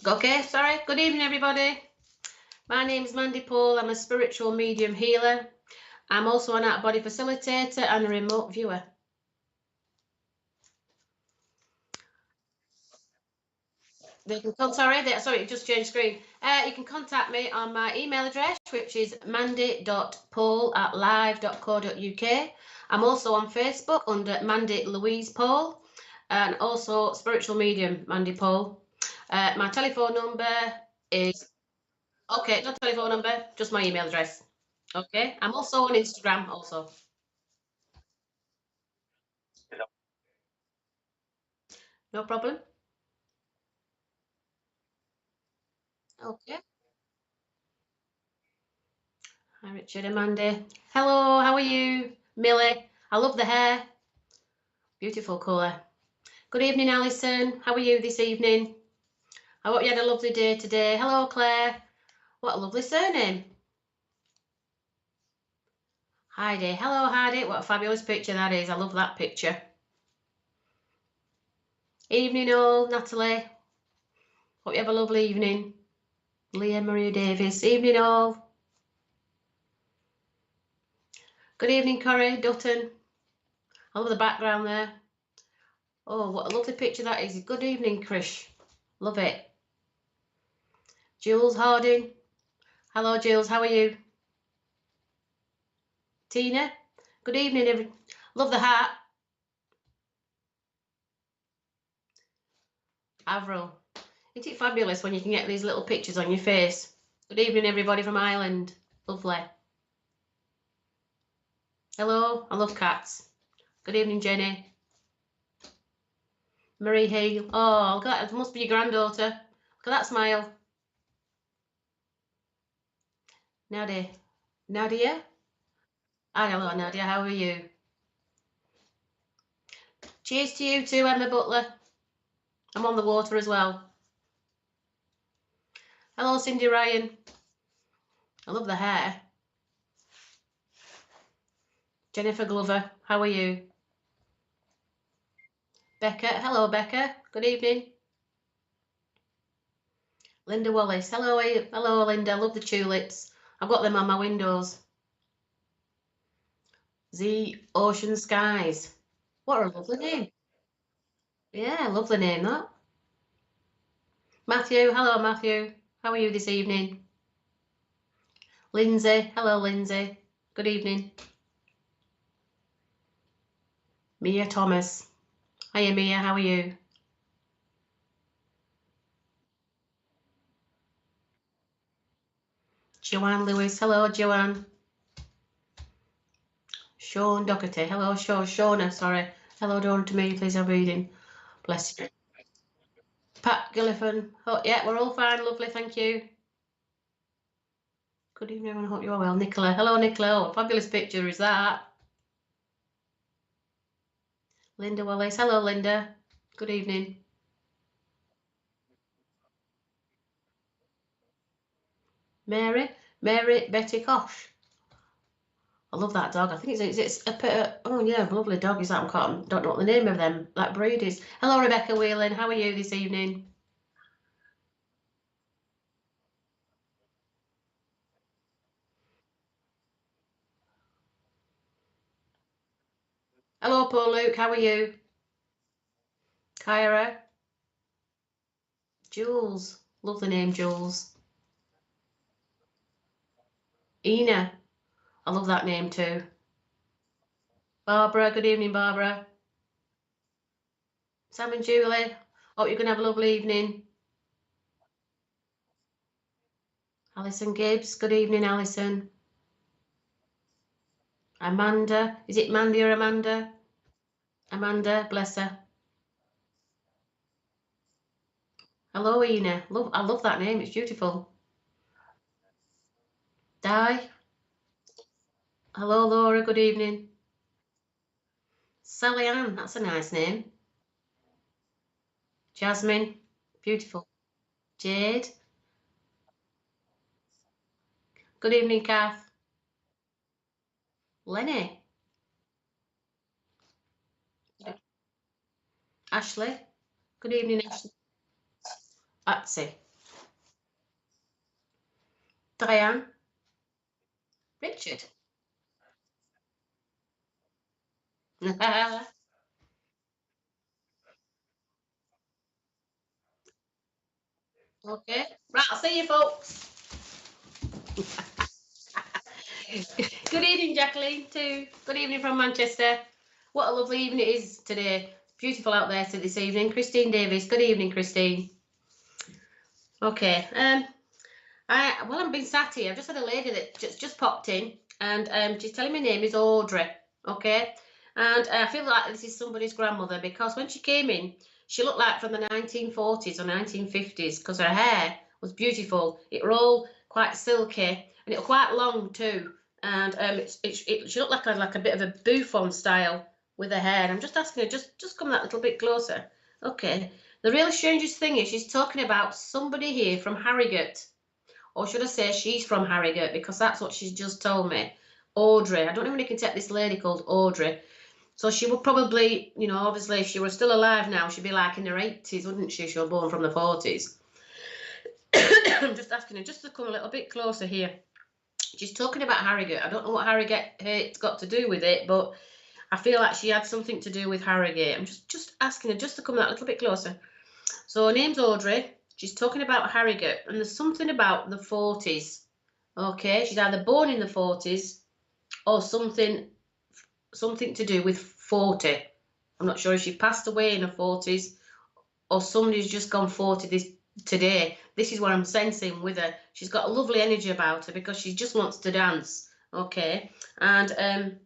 Okay, sorry. Good evening, everybody. My name is Mandy Paul. I'm a spiritual medium healer. I'm also an out-of-body facilitator and a remote viewer. Sorry, it just changed screen. You can contact me on my email address, which is mandy.paul@live.co.uk. I'm also on Facebook under Mandy Louise Paul, and also spiritual medium Mandy Paul. My telephone number is okay. No telephone number, just my email address. Okay. I'm also on Instagram. Also, no problem. Okay. Hi, Richard and Mandy. Hello. How are you, Millie? I love the hair. Beautiful colour. Good evening, Alison. How are you this evening? I hope you had a lovely day today. Hello, Claire. What a lovely surname. Heidi. Hello, Heidi. What a fabulous picture that is. I love that picture. Evening all, Natalie. Hope you have a lovely evening. Leah Maria Davis. Evening all. Good evening, Corrie Dutton. I love the background there. Oh, what a lovely picture that is. Good evening, Krish. Love it. Jules Harding. Hello, Jules. How are you? Tina. Good evening, love the hat. Avril. Isn't it fabulous when you can get these little pictures on your face? Good evening, everybody from Ireland. Lovely. Hello. I love cats. Good evening, Jenny. Marie Hale. Oh, look at that. It must be your granddaughter. Look at that smile. Nadia. Nadia? Hi, hello, Nadia. How are you? Cheers to you too, Emma Butler. I'm on the water as well. Hello, Cindy Ryan. I love the hair. Jennifer Glover. How are you? Becca. Hello, Becca. Good evening. Linda Wallace. Hello, hello, Linda. Love the tulips. I've got them on my windows. The Ocean Skies. What a lovely name. Yeah, lovely name, that. Matthew. Hello, Matthew. How are you this evening? Lindsay. Hello, Lindsay. Good evening. Mia Thomas. Hiya, Mia. How are you? Joanne Lewis. Hello, Joanne. Sean Doherty. Hello, Shauna. Sorry. Hello, don't to me. Please, I'm reading. Bless you. Pat Gillivan. Oh, yeah, we're all fine. Lovely. Thank you. Good evening, everyone. I hope you are well. Nicola. Hello, Nicola. Oh, fabulous picture is that. Linda Wallace. Hello, Linda. Good evening. Mary. Mary Betty Kosh. I love that dog. I think it's a oh yeah, lovely dog is that. I don't know what the name of them that breed is. Hello, Rebecca Whelan. How are you this evening? Hello, Paul Luke. How are you? Kyra. Jules. Love the name Jules. Ina. I love that name too. Barbara. Good evening, Barbara. Sam and Julie. Hope you're going to have a lovely evening. Alison Gibbs. Good evening, Alison. Amanda. Is it Mandy or Amanda? Amanda. Bless her. Hello, Ina. I love that name. It's beautiful. Di. Hello, Laura. Good evening. Sally Ann. That's a nice name. Jasmine. Beautiful. Jade. Good evening, Kath. Lenny. Ashley. Good evening, Ashley. Atsy. Diane? Richard? Okay. Right, I'll see you folks. Good evening, Jacqueline, too. Good evening from Manchester. What a lovely evening it is today. Beautiful out there this evening. Christine Davis. Good evening, Christine. Okay. Well, I'm being sat here. I've just had a lady that just popped in, and she's telling me her name is Audrey. Okay. And I feel like this is somebody's grandmother because when she came in, she looked like from the 1940s or 1950s because her hair was beautiful. It were all quite silky and it was quite long too. And she looked like a bit of a bouffant style with her hair. And I'm just asking her, just come that little bit closer. Okay. The really strangest thing is she's talking about somebody here from Harrogate. Or should I say she's from Harrogate because that's what she's just told me. Audrey. I don't know if you can take this lady called Audrey. So she would probably, you know, obviously if she were still alive now, she'd be like in her 80s, wouldn't she? She was born from the 40s. I'm just asking her just to come a little bit closer here. She's talking about Harrogate. I don't know what Harrogate's got to do with it, but I feel like she had something to do with Harrogate. I'm just asking her just to come that little bit closer. So her name's Audrey. She's talking about Harrogate, and there's something about the 40s. Okay, she's either born in the 40s or something to do with 40. I'm not sure if she passed away in the 40s or somebody's just gone 40 today. This is what I'm sensing with her. She's got a lovely energy about her because she just wants to dance. Okay, and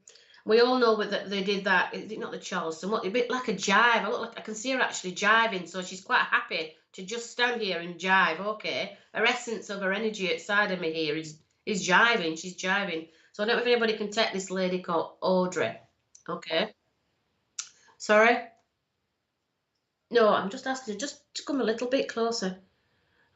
we all know that they did that. Is it not the Charleston? What, a bit like a jive. I can see her actually jiving, so she's quite happy to just stand here and jive. Okay, her essence of her energy outside of me here is jiving. She's jiving. So I don't know if anybody can take this lady called Audrey. Okay. Sorry? No, I'm just asking her just to come a little bit closer.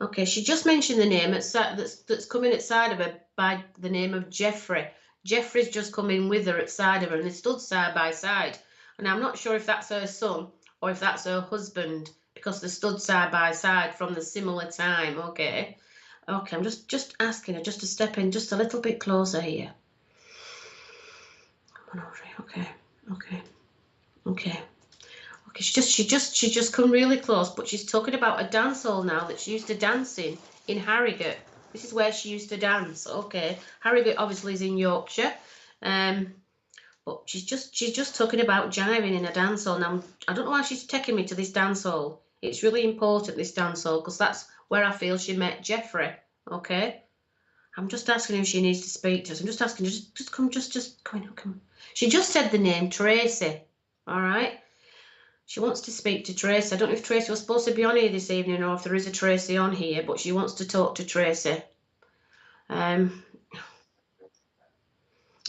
Okay, she just mentioned the name that's coming outside of her by the name of Jeffrey. Jeffrey's just come in with her outside of her and they stood side by side. And I'm not sure if that's her son or if that's her husband because they stood side by side from the similar time. Okay. Okay, I'm just asking her just to step in just a little bit closer here. Come on, Audrey. Okay. Okay. Okay. Okay, she just come really close, but she's talking about a dance hall now that she used to dance in Harrogate. This is where she used to dance. Okay, Harrogate obviously is in Yorkshire, but she's just talking about jiving in a dance hall. Now I don't know why she's taking me to this dance hall. It's really important, this dance hall, because that's where I feel she met Jeffrey. Okay, I'm just asking if she needs to speak to us. I'm just asking, just come in, come. She just said the name Tracy. All right. She wants to speak to Tracy. I don't know if Tracy was supposed to be on here this evening or if there is a Tracy on here, but she wants to talk to Tracy. Is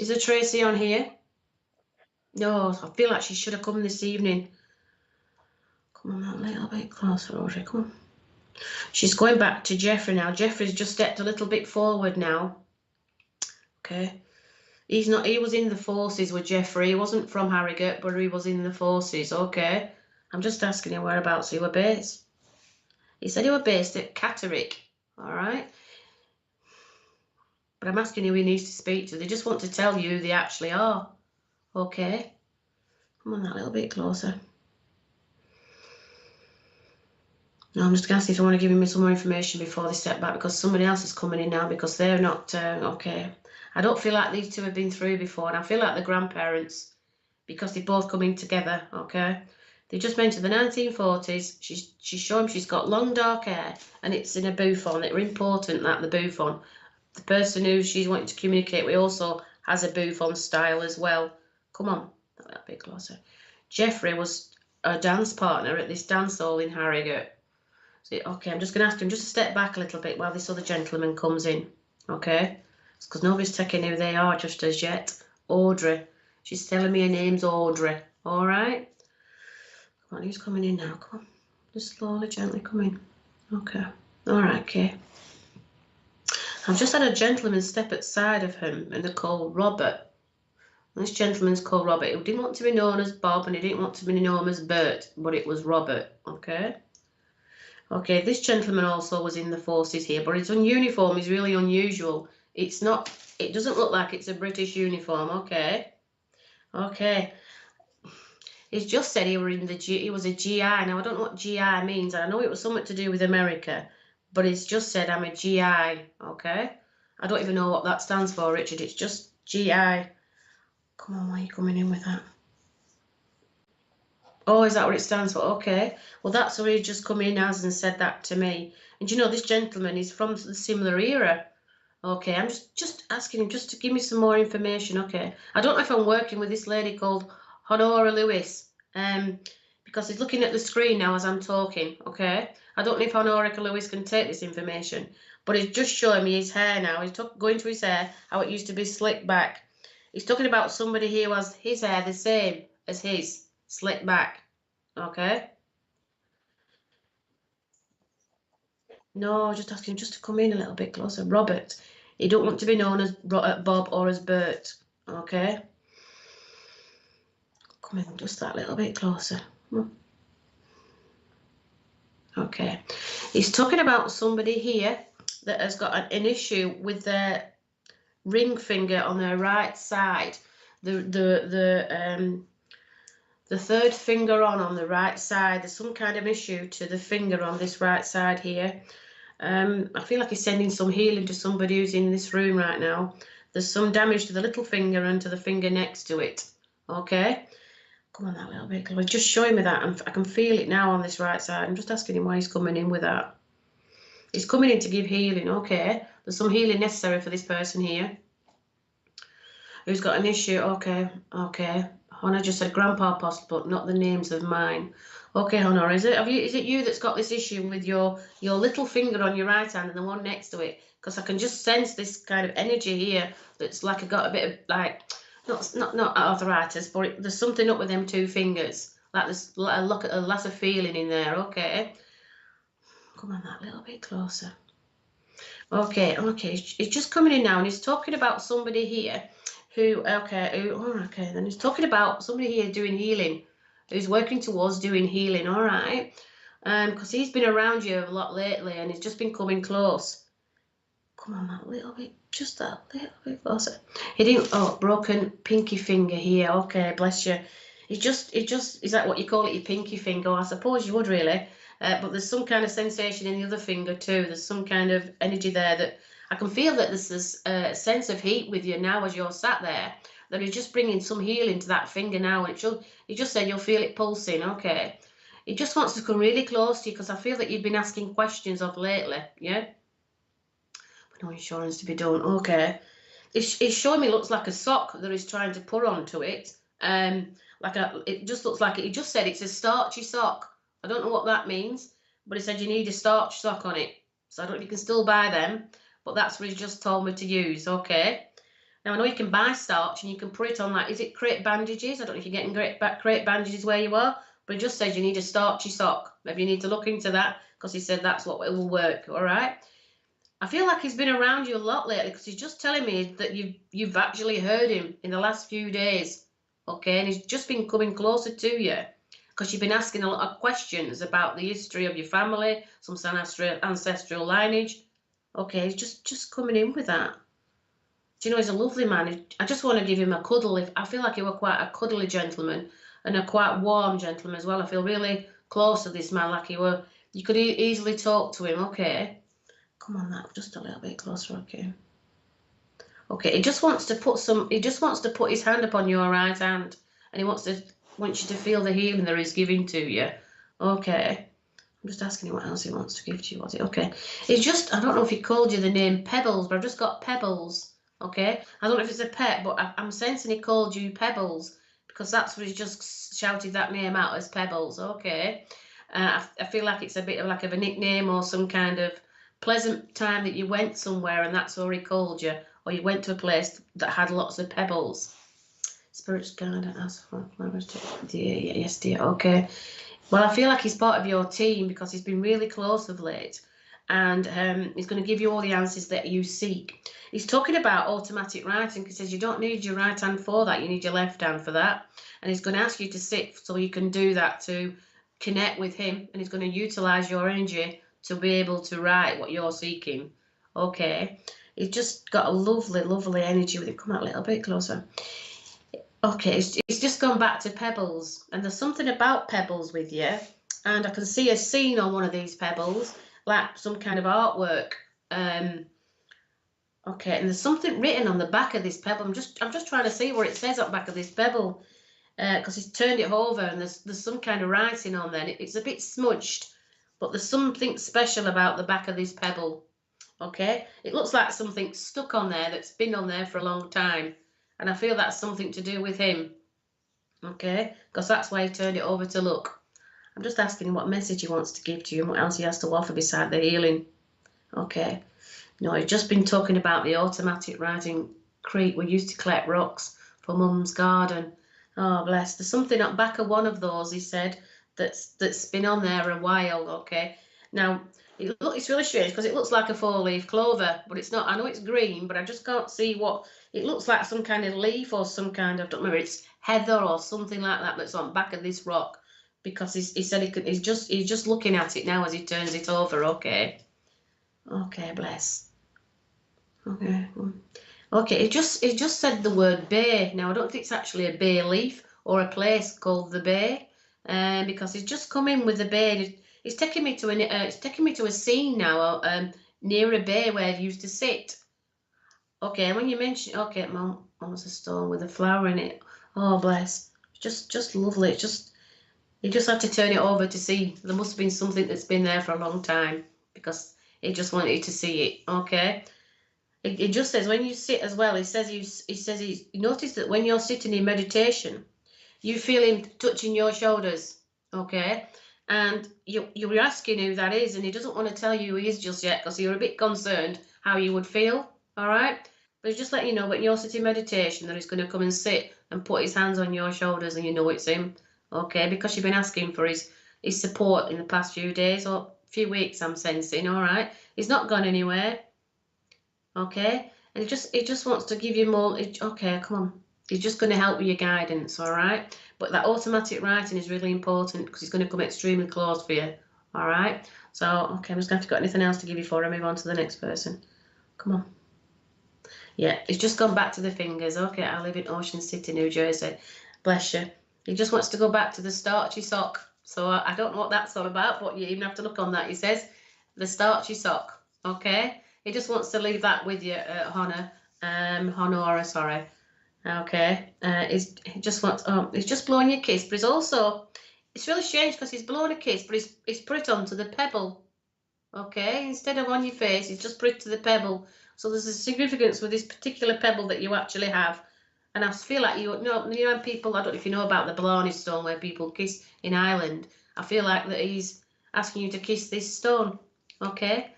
there Tracy on here? No, I feel like she should have come this evening. Come on, a little bit closer, Audrey, come on. She's going back to Jeffrey now. Jeffrey's just stepped a little bit forward now. Okay. He was in the forces with Jeffrey. He wasn't from Harrogate, but he was in the forces. Okay. I'm just asking him whereabouts he were based. He said he were based at Catterick. All right. But I'm asking who he needs to speak to. They just want to tell you who they actually are. Okay. Come on, that little bit closer. No, I'm just going to see if I want to give him some more information before they step back because somebody else is coming in now because they're not, okay. I don't feel like these two have been through before and I feel like the grandparents because they're both coming together, okay. They just mentioned the 1940s. She's showing she's got long dark hair and it's in a bouffant. It's important that the bouffant. The person who she's wanting to communicate with also has a bouffant style as well. Come on, a little bit closer. Jeffrey was a dance partner at this dance hall in Harrogate. So, okay, I'm just going to ask him just to step back a little bit while this other gentleman comes in. Okay? It's because nobody's taking who they are just as yet. Audrey. She's telling me her name's Audrey. All right? Come on, who's coming in now? Come on. Just slowly, gently come in. Okay. All right, okay. I've just had a gentleman step outside of him and they're called Robert. And this gentleman's called Robert. He didn't want to be known as Bob and he didn't want to be known as Bert, but it was Robert. Okay? Okay, this gentleman also was in the forces here, but his uniform is really unusual. It's not, it doesn't look like it's a British uniform. Okay. Okay. He's just said he was a GI. Now I don't know what GI means. I know it was something to do with America, but he's just said I'm a GI. Okay. I don't even know what that stands for, Richard. It's just GI. Come on, why are you coming in with that? Oh, is that what it stands for? Okay. Well, that's what he just come in as and said that to me. And you know, this gentleman is from the similar era. Okay, I'm just asking him just to give me some more information. Okay. I don't know if I'm working with this lady called Honora Lewis. Because he's looking at the screen now as I'm talking. Okay. I don't know if Honora Lewis can take this information, but he's just showing me his hair now. He's going to his hair, how it used to be slicked back. He's talking about somebody here who has his hair the same as his, slicked back. Okay. No, just asking him just to come in a little bit closer. Robert. He don't want to be known as Bob or as Bert. Okay. Come in just that little bit closer. Okay. He's talking about somebody here that has got an issue with their ring finger on their right side. The third finger on the right side. There's some kind of issue to the finger on this right side here. I feel like he's sending some healing to somebody who's in this room right now. There's some damage to the little finger and to the finger next to it. Okay. Come on that little bit. He's just showing me that. I can feel it now on this right side. I'm just asking him why he's coming in with that. He's coming in to give healing. Okay. There's some healing necessary for this person here who's got an issue. Okay. Okay. Honor just said grandpa possible, but not the names of mine. Okay, Honor, is it you that's got this issue with your little finger on your right hand and the one next to it? Because I can just sense this kind of energy here that's like I got a bit of like not arthritis, but there's something up with them two fingers. Like there's a lot of feeling in there. Okay, come on that little bit closer. Okay, he's just coming in now and he's talking about somebody here okay, then he's talking about somebody here doing healing, who's working towards doing healing, all right? Because he's been around you a lot lately and he's just been coming close. Come on, that little bit, just that little bit closer. He didn't, broken pinky finger here. Okay, bless you. Is that what you call it, your pinky finger? I suppose you would really. But there's some kind of sensation in the other finger too. There's some kind of energy there that I can feel that there's this sense of heat with you now as you're sat there. That is just bringing some healing to that finger now. And he just said you'll feel it pulsing. Okay. He just wants to come really close to you because I feel that you've been asking questions of lately. Yeah. But no insurance to be done. Okay. It's showing me looks like a sock that he's trying to put onto it. It just looks like it. He just said it's a starchy sock. I don't know what that means, but he said you need a starch sock on it. So I don't know if you can still buy them, but that's what he's just told me to use. Okay. Now I know you can buy starch and you can put it on is it crepe bandages? I don't know if you're getting crepe bandages where you are, but he just said you need a starchy sock. Maybe you need to look into that because he said that's what will work. All right. I feel like he's been around you a lot lately because he's just telling me that you've actually heard him in the last few days. Okay, and he's just been coming closer to you because you've been asking a lot of questions about the history of your family, some ancestral lineage. Okay, he's just coming in with that. Do you know, he's a lovely man. I just want to give him a cuddle. I feel like he were quite a cuddly gentleman and a quite warm gentleman as well. I feel really close to this man, like you could easily talk to him. Okay, come on, that just a little bit closer. Okay. Okay, he just wants to put his hand upon your right hand, and he wants you to feel the healing that he's giving to you. Okay. I'm just asking him what else he wants to give to you. Was it okay? I don't know if he called you the name Pebbles, but I've just got Pebbles. Okay. I don't know if it's a pet, but I'm sensing he called you Pebbles because that's what he's just shouted that name out as Pebbles. Okay. I feel like it's a bit of like a nickname or some kind of pleasant time that you went somewhere and that's where he called you, or you went to a place that had lots of pebbles. Spirit's guide and ask for flowers. Yes, dear. Okay. Well, I feel like he's part of your team because he's been really close of late, and he's going to give you all the answers that you seek. He's talking about automatic writing. He says you don't need your right hand for that. You need your left hand for that. And he's going to ask you to sit so you can do that to connect with him, and he's going to utilize your energy to be able to write what you're seeking. Okay, he's just got a lovely, lovely energy with him. Come out a little bit closer. Okay, it's just gone back to pebbles, and there's something about pebbles with you, and I can see a scene on one of these pebbles, like some kind of artwork. Okay, and there's something written on the back of this pebble. I'm just trying to see what it says on the back of this pebble, because he's turned it over, and there's some kind of writing on there. It's a bit smudged, but there's something special about the back of this pebble. Okay, it looks like something stuck on there that's been on there for a long time, and I feel that's something to do with him. Okay, because that's why he turned it over to look. I'm just asking him what message he wants to give to you and what else he has to offer beside the healing. Okay. No, he's just been talking about the automatic writing crate we used to collect rocks for Mum's garden. Oh, bless. There's something up back of one of those, he said, that's been on there a while. Okay. Now, it's really strange because it looks like a 4-leaf clover, but it's not. I know it's green, but I just can't see what it looks like. Some kind of leaf or some kind of, I don't remember, it's heather or something like that that's on back of this rock, because he said he's just looking at it now as he turns it over. Okay. Okay, bless. Okay. Okay, it just said the word bay. Now I don't think it's actually a bay leaf or a place called the bay, because it's just come in with the bay. It's taking me to a scene now, near a bay where I used to sit. Okay, and when you mention, okay, Mom's a stone with a flower in it. Oh, bless. Just lovely. You just have to turn it over to see. There must have been something that's been there for a long time, because he just wanted you to see it. Okay. It just says when you sit as well. He says he noticed that when you're sitting in meditation, you feel him touching your shoulders. Okay. And you're asking who that is, and he doesn't want to tell you who he is just yet, because you're a bit concerned how you would feel. All right. But he's just letting you know when you're sitting in meditation that he's going to come and sit and put his hands on your shoulders, and you know it's him. Okay, because you've been asking for his support in the past few days or few weeks, I'm sensing. All right, he's not gone anywhere. Okay, and he just wants to give you more. Okay, come on, he's just going to help with your guidance. All right, but that automatic writing is really important, because he's going to come extremely close for you. All right, so okay, I'm just going to have got anything else to give you before I move on to the next person. Come on. Yeah, it's just gone back to the fingers. Okay, I live in Ocean City, New Jersey. Bless you. He just wants to go back to the starchy sock. So I don't know what that's all about, but you even have to look on that. He says the starchy sock. Okay, he just wants to leave that with you, Honora. Sorry. Okay, he just wants. He's just blowing your kiss, but it's really strange because he's blowing a kiss, but he's put it onto the pebble. Okay, instead of on your face, he's just put it to the pebble. So there's a significance with this particular pebble that you actually have. And I feel like you know people, I don't know if you know about the Blarney stone where people kiss in Ireland. I feel like that he's asking you to kiss this stone. Okay,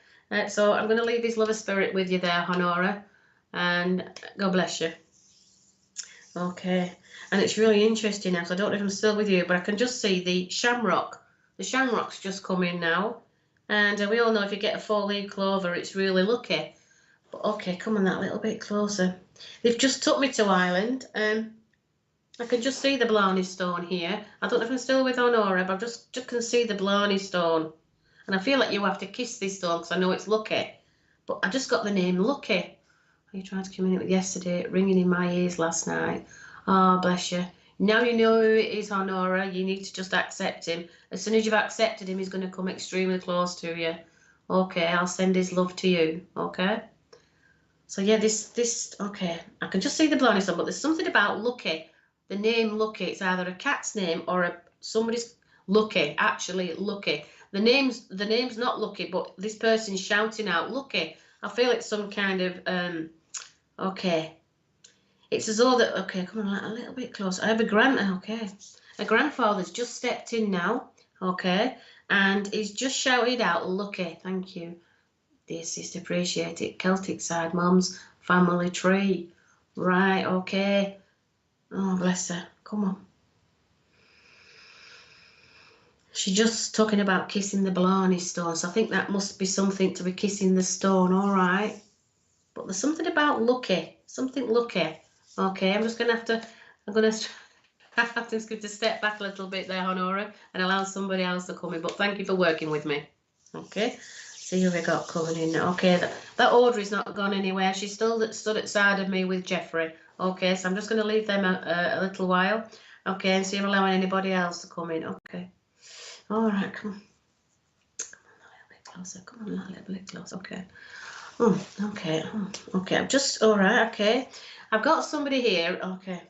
so I'm going to leave his lover spirit with you there, Honora, and God bless you. Okay, and it's really interesting now, so I don't know if I'm still with you, but I can just see the shamrock. The shamrock's just come in now, and we all know if you get a 4-leaf clover, it's really lucky. But okay, come on that little bit closer. They've just took me to Ireland. I can just see the Blarney stone here. I don't know if I'm still with Honora, but I just can see the Blarney stone. And I feel like you have to kiss this stone because I know it's lucky. But I just got the name Lucky. Are you trying to communicate with yesterday? Ringing in my ears last night. Oh, bless you. Now you know who it is, Honora. You need to just accept him. As soon as you've accepted him, he's going to come extremely close to you. Okay, I'll send his love to you. Okay? So yeah, okay, I can just see the Blarney stone, but there's something about Lucky, the name Lucky. It's either a cat's name or somebody's Lucky, actually Lucky. The name's not Lucky, but this person's shouting out Lucky. I feel it's some kind of, okay. It's as though that, okay, come on, a little bit closer. I have a grandfather's just stepped in now, okay, and he's just shouted out Lucky, thank you. Dear sister, appreciate it. Celtic side, Mum's family tree. Right, okay. Oh, bless her. Come on. She's just talking about kissing the Blarney stone, so I think that must be something to be kissing the stone, all right. But there's something about lucky, something lucky. Okay, I'm going to I'm just going to step back a little bit there, Honora, and allow somebody else to come in. But thank you for working with me. Okay. See who we got coming in now. Okay, that Audrey's not gone anywhere. She's still stood outside of me with Jeffrey. Okay, so I'm just going to leave them a little while. Okay, and see if I'm allowing anybody else to come in. Okay. All right, come on. Come on a little bit closer. Come on a little bit closer. Okay. Okay. Okay, I'm just, all right, okay. I've got somebody here, okay,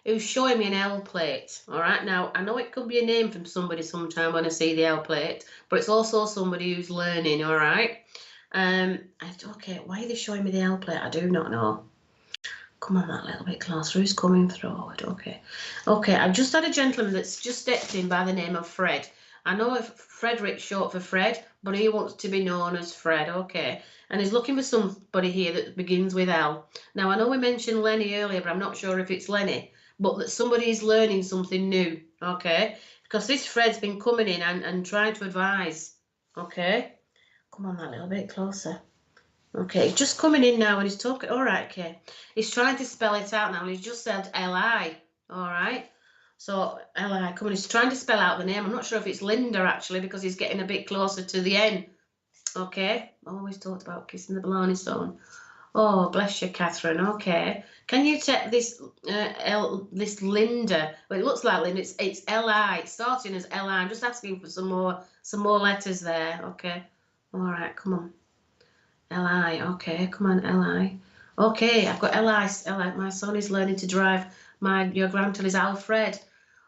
who's showing me an L plate. All right, now I know it could be a name from somebody sometime when I see the L plate, but it's also somebody who's learning. All right. Okay, why are they showing me the L plate? I do not know. Come on, that little bit closer. Who's coming forward? Okay. Okay, I've just had a gentleman that's just stepped in by the name of Fred. I know if Frederick's short for Fred, but he wants to be known as Fred. Okay. And he's looking for somebody here that begins with L. Now, I know we mentioned Lenny earlier, but I'm not sure if it's Lenny, but that somebody is learning something new. Okay. Because this Fred's been coming in and trying to advise. Okay. Come on, that little bit closer. Okay, he's just coming in now and he's talking. All right, okay. He's trying to spell it out now and he's just said L-I. All right. So L-I, come on, he's trying to spell out the name. I'm not sure if it's Linda actually because he's getting a bit closer to the N. Okay. Always talked about kissing the baloney stone. Oh, bless you, Catherine. Okay. Can you take this this Linda? Well, it looks like Linda. It's L-I. It's starting as L-I. I'm just asking for some more letters there. Okay. All right, come on. L-I, okay, come on, L-I. Okay, I've got L-I, my son is learning to drive. Your grandchild is Alfred.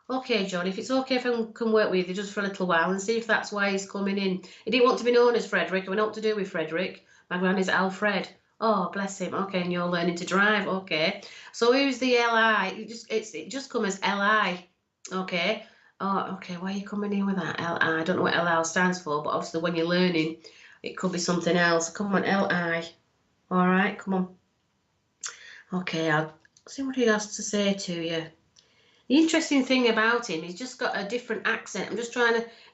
Okay, John, if it's okay if I can work with you just for a little while and see if that's why he's coming in. He didn't want to be known as Frederick. We know what to do with Frederick. My grand is Alfred. Oh, bless him. Okay, and you're learning to drive. Okay. So who's the L-I? It just come as L-I. Okay. Oh, okay. Why are you coming in with that? L-I. I don't know what L-I stands for, but obviously when you're learning, it could be something else. Come on, L-I. All right, come on. Okay, I'll see what he has to say to you. The interesting thing about him, he's just got a different accent.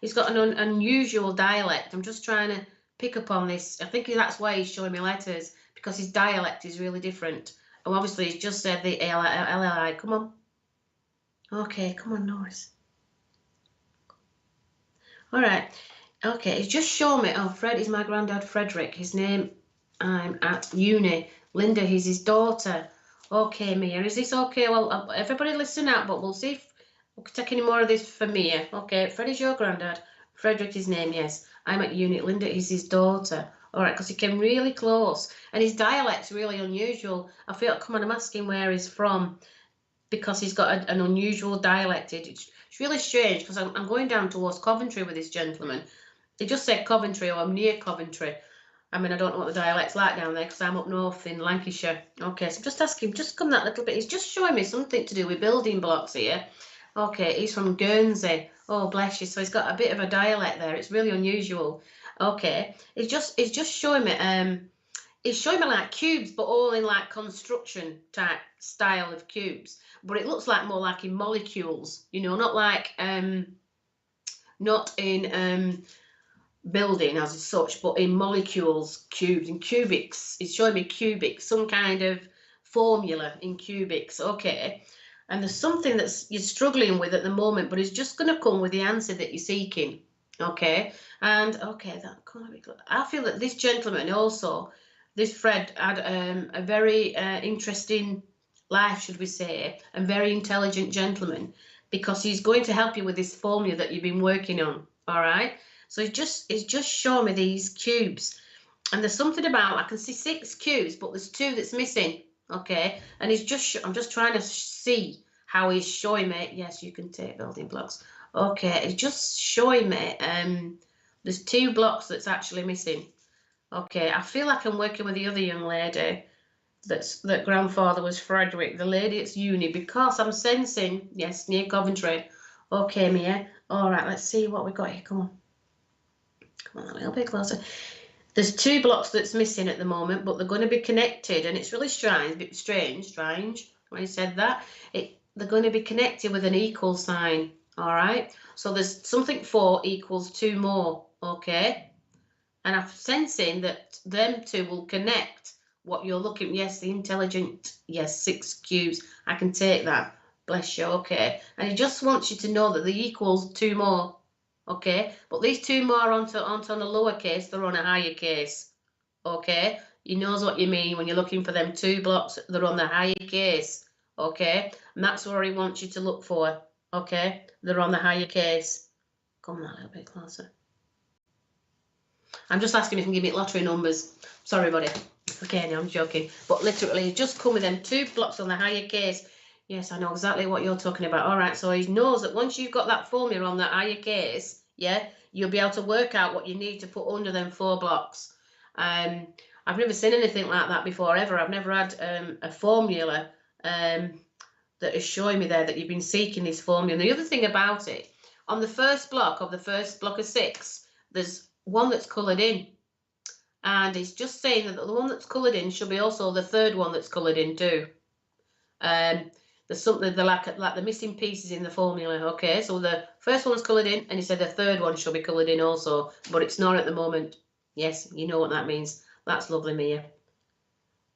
He's got an unusual dialect. I'm just trying to pick up on this. I think that's why he's showing me letters, because his dialect is really different. And obviously he's just said the L-I. Come on. Okay, come on, Norris. All right. Okay, he's just shown me. Oh, Fred is my granddad, Frederick. His name, I'm at uni. Linda, he's his daughter. Okay, Mia, is this okay? Well, everybody listen out, but we'll see if we can take any more of this for Mia. Okay, Fred is your granddad. Frederick, his name, yes. I'm at uni. Linda is his daughter. All right, because he came really close. And his dialect's really unusual. I feel, come on, I'm asking where he's from, because he's got an unusual dialect. It's really strange, because I'm going down towards Coventry with this gentleman. He just said Coventry, or I'm near Coventry. I mean, I don't know what the dialect's like down there because I'm up north in Lancashire. Okay, so just ask him, just come that little bit. He's just showing me something to do with building blocks here. Okay, he's from Guernsey. Oh, bless you. So he's got a bit of a dialect there. It's really unusual. Okay, he's just showing me. He's showing me like cubes, but all in like construction type style of cubes. But it looks like more like in molecules. You know, not like not in building as such, but in molecules, cubes and cubics. It's showing me cubics, some kind of formula in cubics. Okay, and there's something that's you're struggling with at the moment, but it's just going to come with the answer that you're seeking. Okay, and okay, that can't be good. I feel that this gentleman also, this Fred, had a very interesting life, should we say, and very intelligent gentleman, because he's going to help you with this formula that you've been working on. All right. So he's just showing me these cubes, and there's something about, I can see 6 cubes, but there's 2 that's missing. Okay, and I'm just trying to see how he's showing me. Yes, you can take building blocks. Okay, he's just showing me there's 2 blocks that's actually missing. Okay, I feel like I'm working with the other young lady that grandfather was Frederick, the lady at uni, because I'm sensing, yes, near Coventry. Okay, Mia. All right, let's see what we got here. Come on. Come on, a little bit closer. There's 2 blocks that's missing at the moment, but they're going to be connected, and it's really strange when he said that. They're going to be connected with an equal sign. All right. So there's something 4 equals 2 more. Okay. And I'm sensing that them 2 will connect what you're looking. Yes, the intelligent. Yes, 6 cubes. I can take that. Bless you, okay. And he just wants you to know that they equals 2 more, okay? But these 2 more aren't on a lower case, they're on a higher case, okay? He knows what you mean when you're looking for them 2 blocks, they're on the higher case, okay? And that's where he wants you to look for, okay? They're on the higher case. Come on, a little bit closer. I'm just asking if you can give me lottery numbers. Sorry, buddy. Okay, no, I'm joking. But literally, just come with them 2 blocks on the higher case. Yes, I know exactly what you're talking about. All right, so he knows that once you've got that formula on that higher case, yeah, you'll be able to work out what you need to put under them 4 blocks. I've never seen anything like that before, ever. I've never had a formula that is showing me there that you've been seeking this formula. And the other thing about it, on the first block of 6, there's one that's coloured in. And it's just saying that the one that's coloured in should be also the 3rd one that's coloured in too. There's something like the missing pieces in the formula, okay? So the first one's coloured in, and he said the 3rd one should be coloured in also, but it's not at the moment. Yes, you know what that means. That's lovely, Mia.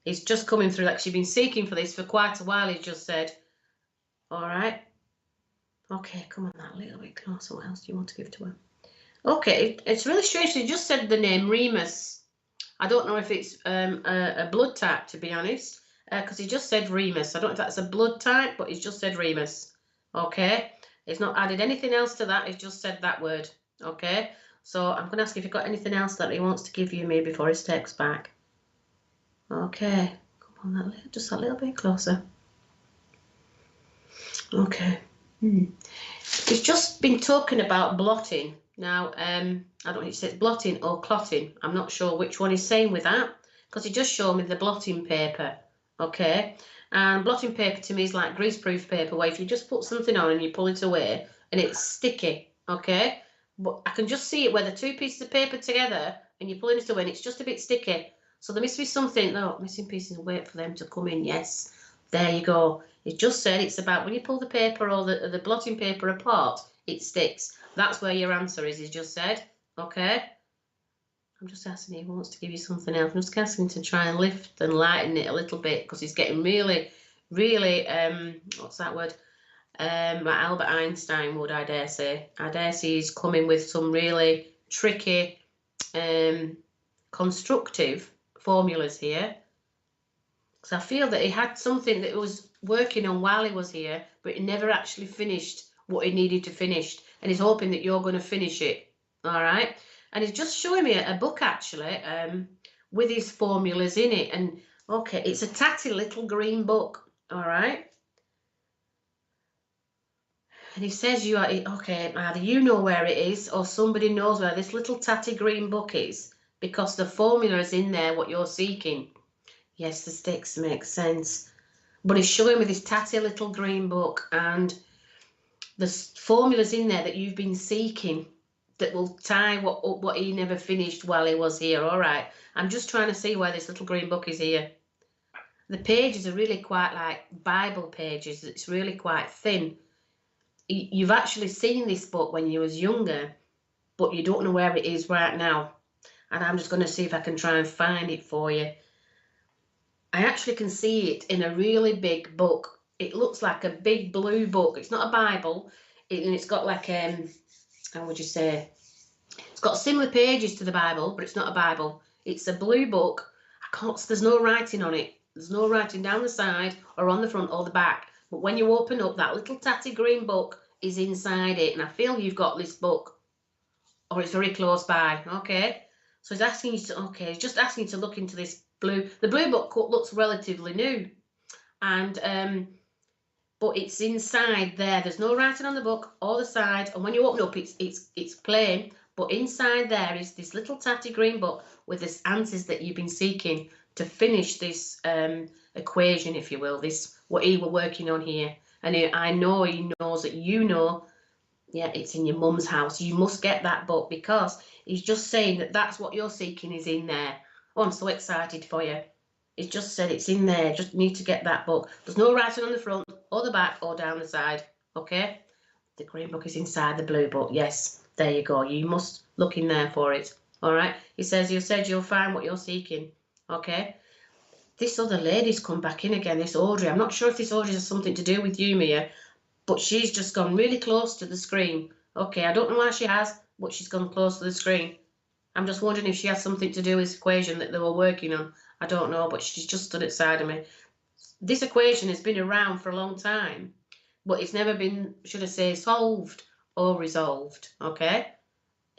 He's just coming through that. She's been seeking for this for quite a while, he just said. All right. Okay, come on that little bit closer. What else do you want to give to her? Okay, it's really strange. He just said the name Remus. I don't know if it's a blood type, to be honest, because he just said Remus. I don't know if that's a blood type, but he's just said Remus. Okay, he's not added anything else to that. He's just said that word. Okay, so I'm going to ask if you've got anything else that he wants to give you me before he steps back. Okay, come on, just a little bit closer. Okay. He's just been talking about blotting. Now, I don't know if he says blotting or clotting. I'm not sure which one he's saying with that, because he just showed me the blotting paper, okay? And blotting paper to me is like greaseproof paper, where if you just put something on and you pull it away, and it's sticky, okay? But I can just see it where the 2 pieces of paper together, and you're pulling it away, and it's just a bit sticky. So there must be something, no, missing pieces, and wait for them to come in, yes. There you go. It just said it's about when you pull the paper or the blotting paper apart, it sticks. That's where your answer is, he's just said. Okay? I'm just asking if he wants to give you something else. I'm just asking him to try and lift and lighten it a little bit, because he's getting really, really, what's that word? Like Albert Einstein would, I dare say. I dare say he's coming with some really tricky, constructive formulas here. So I feel that he had something that he was working on while he was here, but he never actually finished what he needed to finish. And he's hoping that you're going to finish it. All right. And he's just showing me a book, actually, with his formulas in it. And, okay, it's a tatty little green book. All right. And he says you are, okay, either you know where it is or somebody knows where this little tatty green book is, because the formula is in there, what you're seeking. Yes, the sticks make sense. But he's showing me this tatty little green book, and the formulas in there that you've been seeking that will tie what he never finished while he was here. All right. I'm just trying to see where this little green book is here. The pages are really quite like Bible pages. It's really quite thin. You've actually seen this book when you was younger, but you don't know where it is right now. And I'm just going to see if I can try and find it for you. I actually can see it in a really big book. It looks like a big blue book. It's not a Bible, and it's got like how would you say? It's got similar pages to the Bible, but it's not a Bible. It's a blue book. There's no writing on it. There's no writing down the side or on the front or the back. But when you open up, that little tatty green book is inside it, and I feel you've got this book, or it's very close by. Okay, so he's asking you to. Okay, he's just asking you to look into this. The blue book looks relatively new, and but it's inside there. There's no writing on the book or the side, and when you open up, it's plain. But inside there is this little tatty green book with the answers that you've been seeking to finish this equation, if you will. This what he were working on here, and I know he knows that you know. Yeah, it's in your mum's house. You must get that book, because he's just saying that that's what you're seeking is in there. Oh, I'm so excited for you. It's just said it's in there. Just need to get that book. There's no writing on the front or the back or down the side. Okay? The green book is inside the blue book. Yes, there you go. You must look in there for it. All right? He says you said you'll find what you're seeking. Okay? this other lady's come back in again, this Audrey. I'm not sure if this Audrey has something to do with you, Mia, but she's just gone really close to the screen. Okay, I don't know why she has, but she's gone close to the screen. I'm just wondering if she has something to do with this equation that they were working on. I don't know, but she's just stood outside of me. This equation has been around for a long time, but it's never been, should I say, solved or resolved, okay?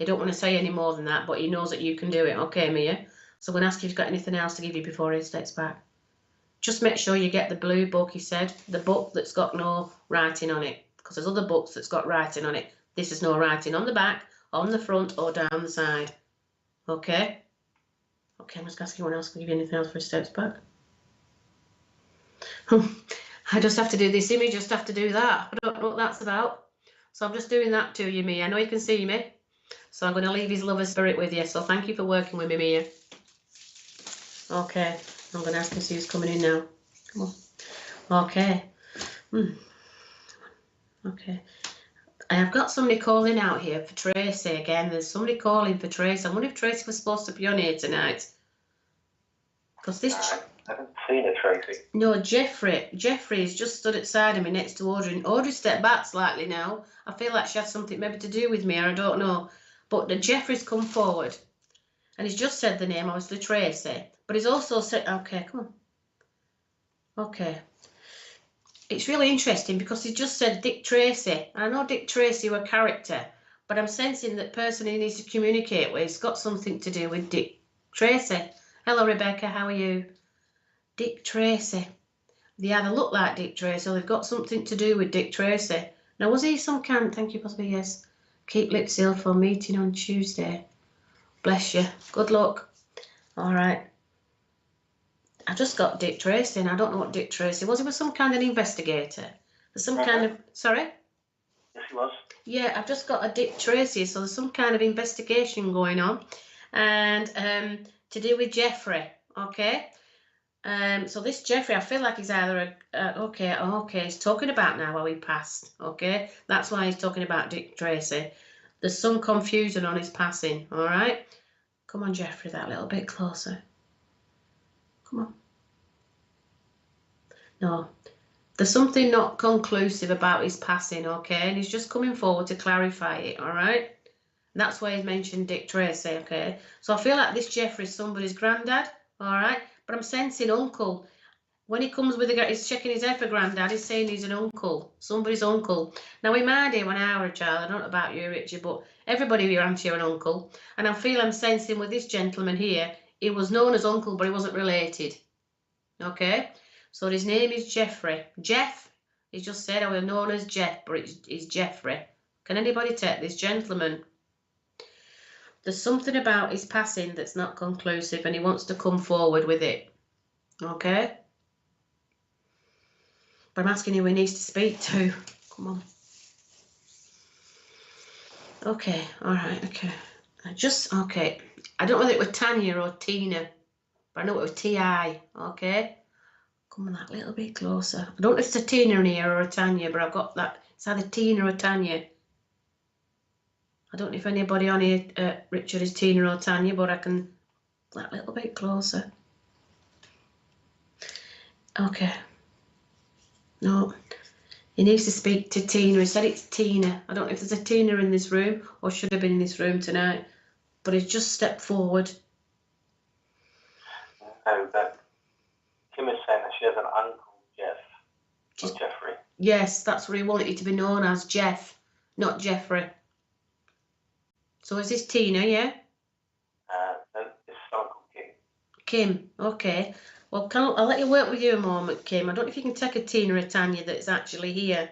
I don't want to say any more than that, but he knows that you can do it, okay, Mia? So I'm going to ask if you've got anything else to give you before he steps back. Just make sure you get the blue book, he said, the book that's got no writing on it, because there's other books that's got writing on it. This is no writing on the back, on the front, or down the side. Okay? Okay, I'm just asking anyone else can give you anything else for his steps back. I just have to do this image, just have to do that. I don't know what that's about. So I'm just doing that to you, Mia. I know you can see me. So I'm going to leave his lover spirit with you. So thank you for working with me, Mia. Okay, I'm going to ask him to see who's coming in now. Come on. Okay. Okay. I have got somebody calling out here for Tracy again. There's somebody calling for Tracy. I wonder if Tracy was supposed to be on here tonight. Because this... I haven't seen it, Tracy. No, Jeffrey. Jeffrey's just stood outside of me next to Audrey. And Audrey stepped back slightly now. I feel like she has something maybe to do with me, or I don't know. But the Jeffrey's come forward. And he's just said the name, obviously, Tracy. But he's also said... Okay, come on. Okay. It's really interesting because he just said Dick Tracy. I know Dick Tracy were a character, but I'm sensing that person he needs to communicate with has got something to do with Dick Tracy. Hello, Rebecca. How are you? Dick Tracy. They either look like Dick Tracy or they've got something to do with Dick Tracy. Now, was he some kind? Thank you, possibly, yes. Keep lips sealed for a meeting on Tuesday. Bless you. Good luck. All right. I just got Dick Tracy, and I don't know what Dick Tracy was. He was some kind of investigator. There's some kind of... Sorry? Yes, he was. Yeah, I've just got a Dick Tracy, so there's some kind of investigation going on. And to do with Jeffrey, okay? So this Jeffrey, I feel like he's either okay, he's talking about now how he passed, okay? That's why he's talking about Dick Tracy. There's some confusion on his passing, all right? Come on, Jeffrey, that little bit closer. Come on. No, there's something not conclusive about his passing, okay? And he's just coming forward to clarify it, all right? That's why he's mentioned Dick Tracy, okay? So I feel like this Jeffrey's somebody's granddad, all right? But I'm sensing uncle. When he comes with he's checking his head for granddad, he's saying he's an uncle, somebody's uncle. Now, we mind him when I were a child. I don't know about you, Richard, but everybody around you an uncle. And I'm sensing with this gentleman here, he was known as uncle, but he wasn't related. Okay? So his name is Jeffrey. Jeff, he just said I was known as Jeff, but it's Jeffrey. Can anybody take this gentleman? There's something about his passing that's not conclusive, and he wants to come forward with it. Okay? But I'm asking who he needs to speak to. Come on. Okay, all right, okay. Okay. I don't know whether it was Tanya or Tina, but I know it was T.I., okay? Come on, that little bit closer. I don't know if it's a Tina in here or a Tanya, but I've got that. It's either Tina or Tanya. I don't know if anybody on here, Richard, is Tina or Tanya, but I can... That little bit closer. Okay. No. He needs to speak to Tina. He said it's Tina. I don't know if there's a Tina in this room or should have been in this room tonight. But he's just stepped forward. No, but Kim is saying that she has an uncle, Jeff. Not Jeffrey. Yes, that's what he wanted to be known as, Jeff, not Jeffrey. So is this Tina, yeah? No, it's Uncle Kim. Kim, okay. Well, I'll let you work with you a moment, Kim. I don't know if you can take a Tina or a Tanya that's actually here.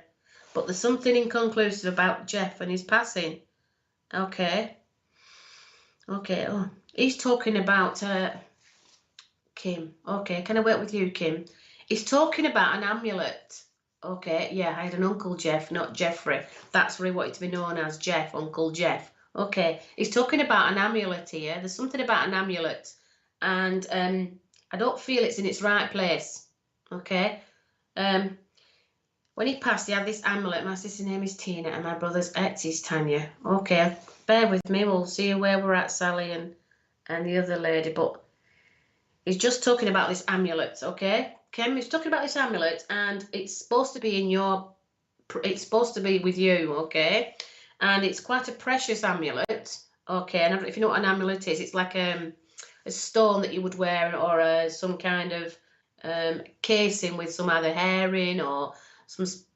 But there's something inconclusive about Jeff and his passing. Okay. Okay, oh, he's talking about Kim. Okay, can I work with you, Kim? He's talking about an amulet. Okay, yeah, I had an Uncle Jeff, not Jeffrey. That's what he wanted to be known as, Jeff, Uncle Jeff. Okay, he's talking about an amulet here. There's something about an amulet. And I don't feel it's in its right place. Okay. When he passed, he had this amulet. My sister's name is Tina and my brother's ex is Tanya. Okay, bear with me. We'll see where we're at, Sally and the other lady. But He's just talking about this amulet, okay? Kim, he's talking about this amulet, and it's supposed to be in your, it's supposed to be with you, okay? And it's quite a precious amulet, okay? And I don't know if you know what an amulet is. It's like a stone that you would wear, or some kind of casing with some either hair in, or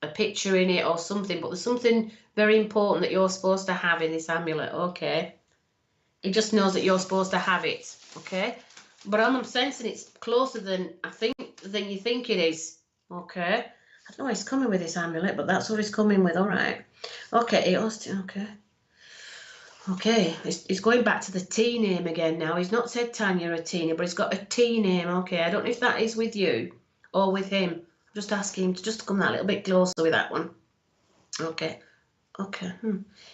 a picture in it or something. But there's something very important that you're supposed to have in this amulet, okay? He just knows that you're supposed to have it, okay? But I'm sensing it's closer than you think it is, okay? I don't know why he's coming with this amulet, but that's what he's coming with, all right. Okay, okay. Okay, he's going back to the T name again now. He's not said Tanya or Tina, but he's got a T name, okay? I don't know if that is with you or with him. I'm just asking him to just come that little bit closer with that one. Okay, okay.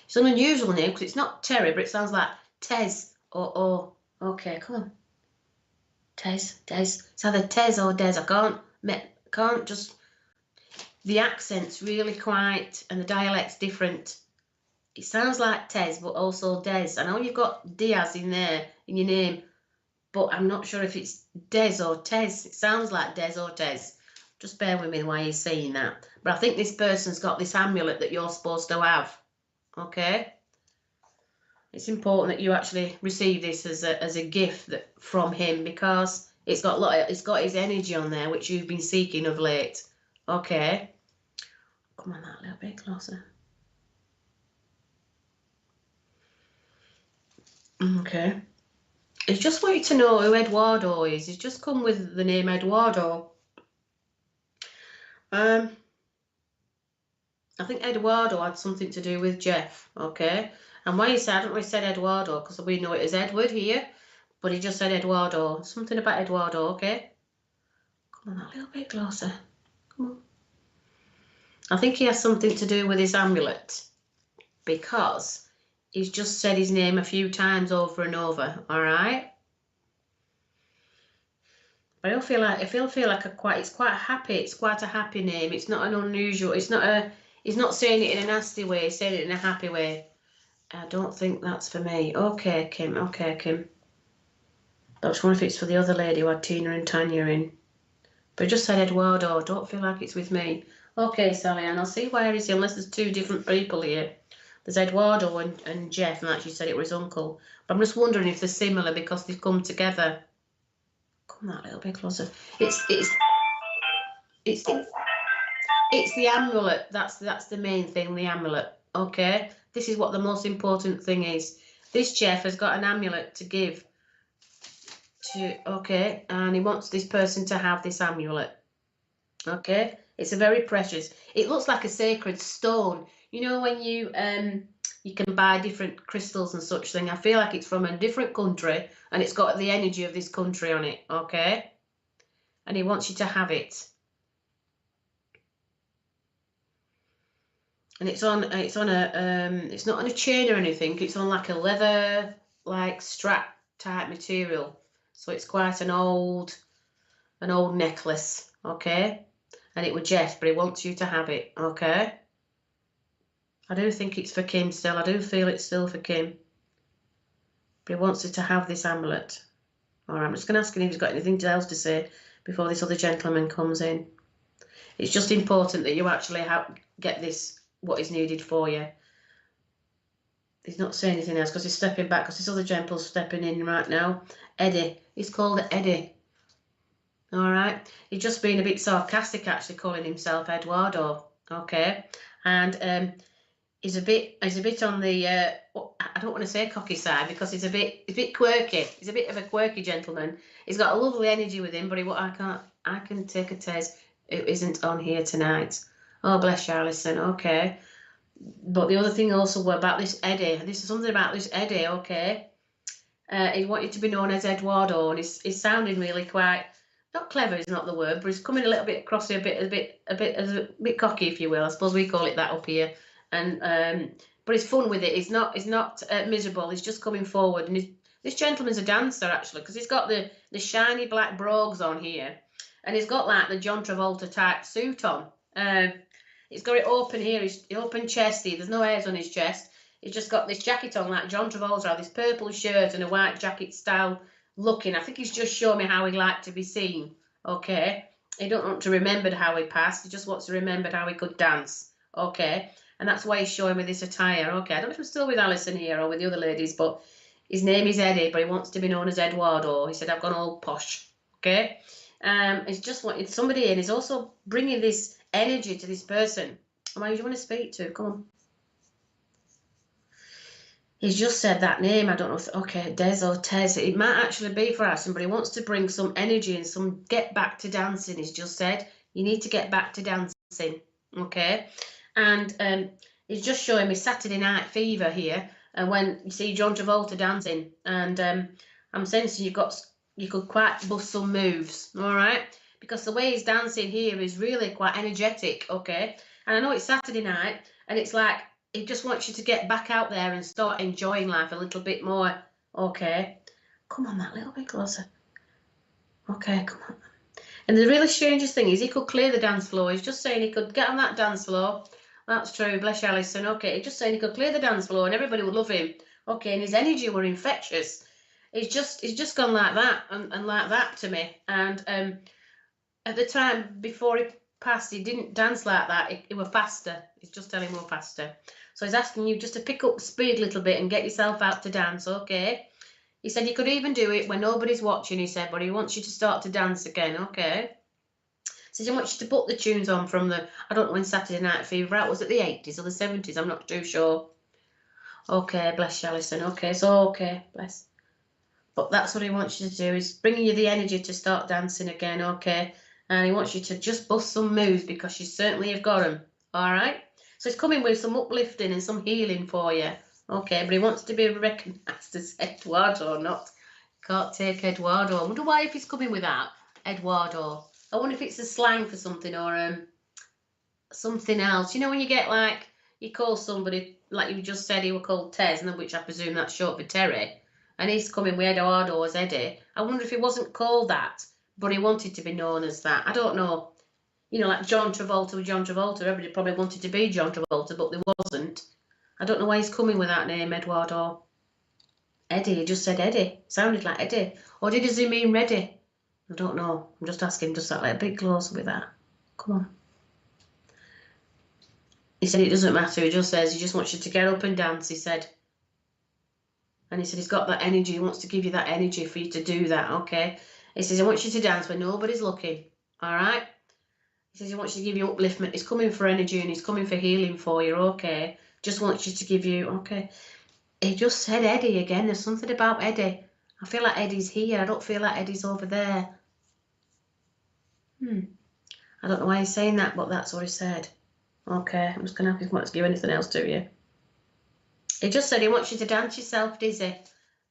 It's an unusual name because it's not Terry, but it sounds like Tez or okay, come on. Tez. It's either Tez or Des. I can't just, the accent's really quite, and the dialect's different. It sounds like Tez, but also Des. I know you've got Diaz in there, in your name, but I'm not sure if it's Des or Tez. It sounds like Des or Tez. Just bear with me while you're saying that. But I think this person's got this amulet that you're supposed to have, okay? It's important that you actually receive this as a gift from him, because it's got his energy on there, which you've been seeking of late. Okay. Come on, that little bit closer. Okay. He's just want you to know who Eduardo is. He's just come with the name Eduardo. I think Eduardo had something to do with Jeff, okay? And why he said, I don't know why he said Eduardo, because we know it as Edward here, but he just said Eduardo. Something about Eduardo, okay? Come on, that little bit closer. Come on. I think he has something to do with his amulet, because he's just said his name a few times over and over, all right? But I feel like it's quite happy. It's quite a happy name. It's not an unusual. He's not saying it in a nasty way. He's saying it in a happy way. I don't think that's for me. Okay, Kim. Okay, Kim. I just wonder if it's for the other lady who had Tina and Tanya in. But I just said Eduardo. I don't feel like it's with me. Okay, Sally Ann. I'll see where is he, unless there's two different people here. There's Eduardo and Jeff, and actually said it was his uncle. But I'm just wondering if they're similar because they've come together. Come that little bit closer. It's the amulet. That's the main thing, the amulet. Okay? This is what the most important thing is. This Jeff has got an amulet to give to, okay, and he wants this person to have this amulet. Okay? It's a very precious. It looks like a sacred stone. You know when you can buy different crystals and such thing. I feel like it's from a different country and it's got the energy of this country on it, okay? And he wants you to have it. And it's not on a chain or anything. It's on like a leather, like strap type material. So it's quite an old necklace, okay? And it was Jeff, but he wants you to have it, okay? I do think it's for Kim still. I do feel it's still for Kim. But he wants her to have this amulet. All right, I'm just going to ask him if he's got anything else to say before this other gentleman comes in. It's just important that you actually get this, what is needed for you. He's not saying anything else because he's stepping back, because this other gentleman's stepping in right now. Eddie. He's called Eddie. All right. He's just being a bit sarcastic, actually, calling himself Eduardo. Okay. And he's a bit on the I don't want to say cocky side, because he's a bit quirky. He's a bit of a quirky gentleman. He's got a lovely energy with him, but I can take a taste. It isn't on here tonight. Oh, bless you, Alison. Okay. But the other thing also about this Eddie, this is something about this Eddie, okay? He wanted to be known as Eduardo, and he's sounding really quite, not clever is not the word, but he's coming a little bit across here, a bit cocky, if you will. I suppose we call it that up here. And but he's fun with it. He's not miserable. He's just coming forward. And this gentleman's a dancer, actually, because he's got the shiny black brogues on here, and he's got like the John Travolta type suit on. He's got it open here. He's open chesty. There's no hairs on his chest. He's just got this jacket on like John Travolta, this purple shirt and a white jacket style looking. I think he's just showing me how he liked to be seen. Okay. He don't want to remember how he passed. He just wants to remember how he could dance. Okay. And that's why he's showing me this attire. Okay. I don't know if I'm still with Alison here or with the other ladies, but his name is Eddie, but he wants to be known as Eduardo. He said, I've gone all posh. Okay. He's just wanted somebody in. He's also bringing this energy to this person. Why do you want to speak to? Come on. He's just said that name. I don't know if, okay, Des or Tez. It might actually be for Alison, but he wants to bring some energy and some get back to dancing. He's just said, you need to get back to dancing. Okay. And he's just showing me Saturday Night Fever here. And when you see John Travolta dancing, and I'm sensing you could quite bust some moves, all right? Because the way he's dancing here is really quite energetic, okay? And I know it's Saturday night, and it's like he just wants you to get back out there and start enjoying life a little bit more, okay? Come on, that little bit closer. Okay, come on. And the really strangest thing is he could clear the dance floor. He's just saying he could get on that dance floor. That's true, bless Alison. Okay, he's just saying he could clear the dance floor and everybody would love him. Okay, and his energy were infectious. He's just gone like that and like that to me. And at the time before he passed, he didn't dance like that. He were faster. He's just telling him we're faster. So he's asking you just to pick up the speed a little bit and get yourself out to dance. Okay. He said you could even do it when nobody's watching. He said, but he wants you to start to dance again. Okay. He says he wants you to put the tunes on from the, I don't know when Saturday Night Fever out, was it the 80s or the 70s? I'm not too sure. Okay, bless you, Alison. Okay, so okay, bless. But that's what he wants you to do, is bringing you the energy to start dancing again, okay? And he wants you to just bust some moves because you certainly have got them, all right? So he's coming with some uplifting and some healing for you, okay? But he wants to be recognised as Eduardo, not, can't take Eduardo. I wonder why if he's coming with that, Eduardo. I wonder if it's a slang for something or something else. You know when you get like, you call somebody, like you just said he were called Tez, and which I presume that's short for Terry, and he's coming with Eduardo as Eddie. I wonder if he wasn't called that, but he wanted to be known as that. I don't know. You know, like John Travolta with John Travolta. Everybody probably wanted to be John Travolta, but they wasn't. I don't know why he's coming with that name, Eduardo. Eddie, he just said Eddie. Sounded like Eddie. Or does he mean ready? I don't know. I'm just asking, just that, like, a bit closer with that. Come on. He said it doesn't matter. He just says he just wants you to get up and dance, he said. And he said he's got that energy. He wants to give you that energy for you to do that, okay? He says he wants you to dance when nobody's looking, all right? He says he wants you to give you upliftment. He's coming for energy and he's coming for healing for you, okay? Just wants you to give you, okay? He just said Eddie again. There's something about Eddie. I feel like Eddie's here. I don't feel like Eddie's over there. I don't know why he's saying that, but that's what he said. Okay, I'm just going to have to give anything else to you. He just said he wants you to dance yourself dizzy.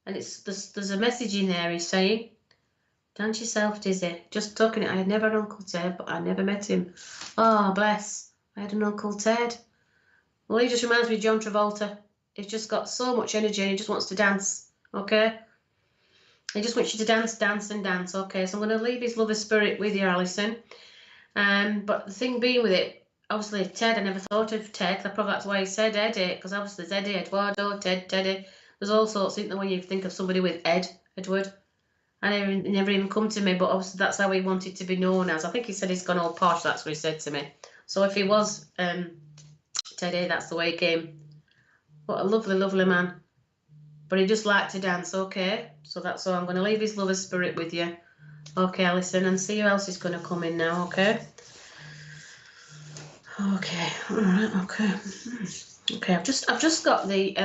And there's a message in there he's saying, dance yourself dizzy. Just talking it. I had never had Uncle Ted, but I never met him. Oh, bless. I had an Uncle Ted. Well, he just reminds me of John Travolta. He's just got so much energy and he just wants to dance. Okay? He just wants you to dance, dance, and dance. Okay, so I'm going to leave his lover spirit with you, Alison. But the thing being with it, obviously Ted, I never thought of Ted. Probably that's why he said Eddie, because obviously there's Eddie, Eduardo, Ted, Teddy. There's all sorts, isn't there, when you think of somebody with Edward. It never even come to me, but obviously that's how he wanted to be known as. I think he said he's gone all posh, that's what he said to me. So if he was Teddy, that's the way he came. What a lovely, lovely man. But he just liked to dance, okay? So that's all. I'm going to leave his lover's spirit with you. Okay, Alison, and see who else is going to come in now, okay? Okay, all right, okay. Okay, I've just got the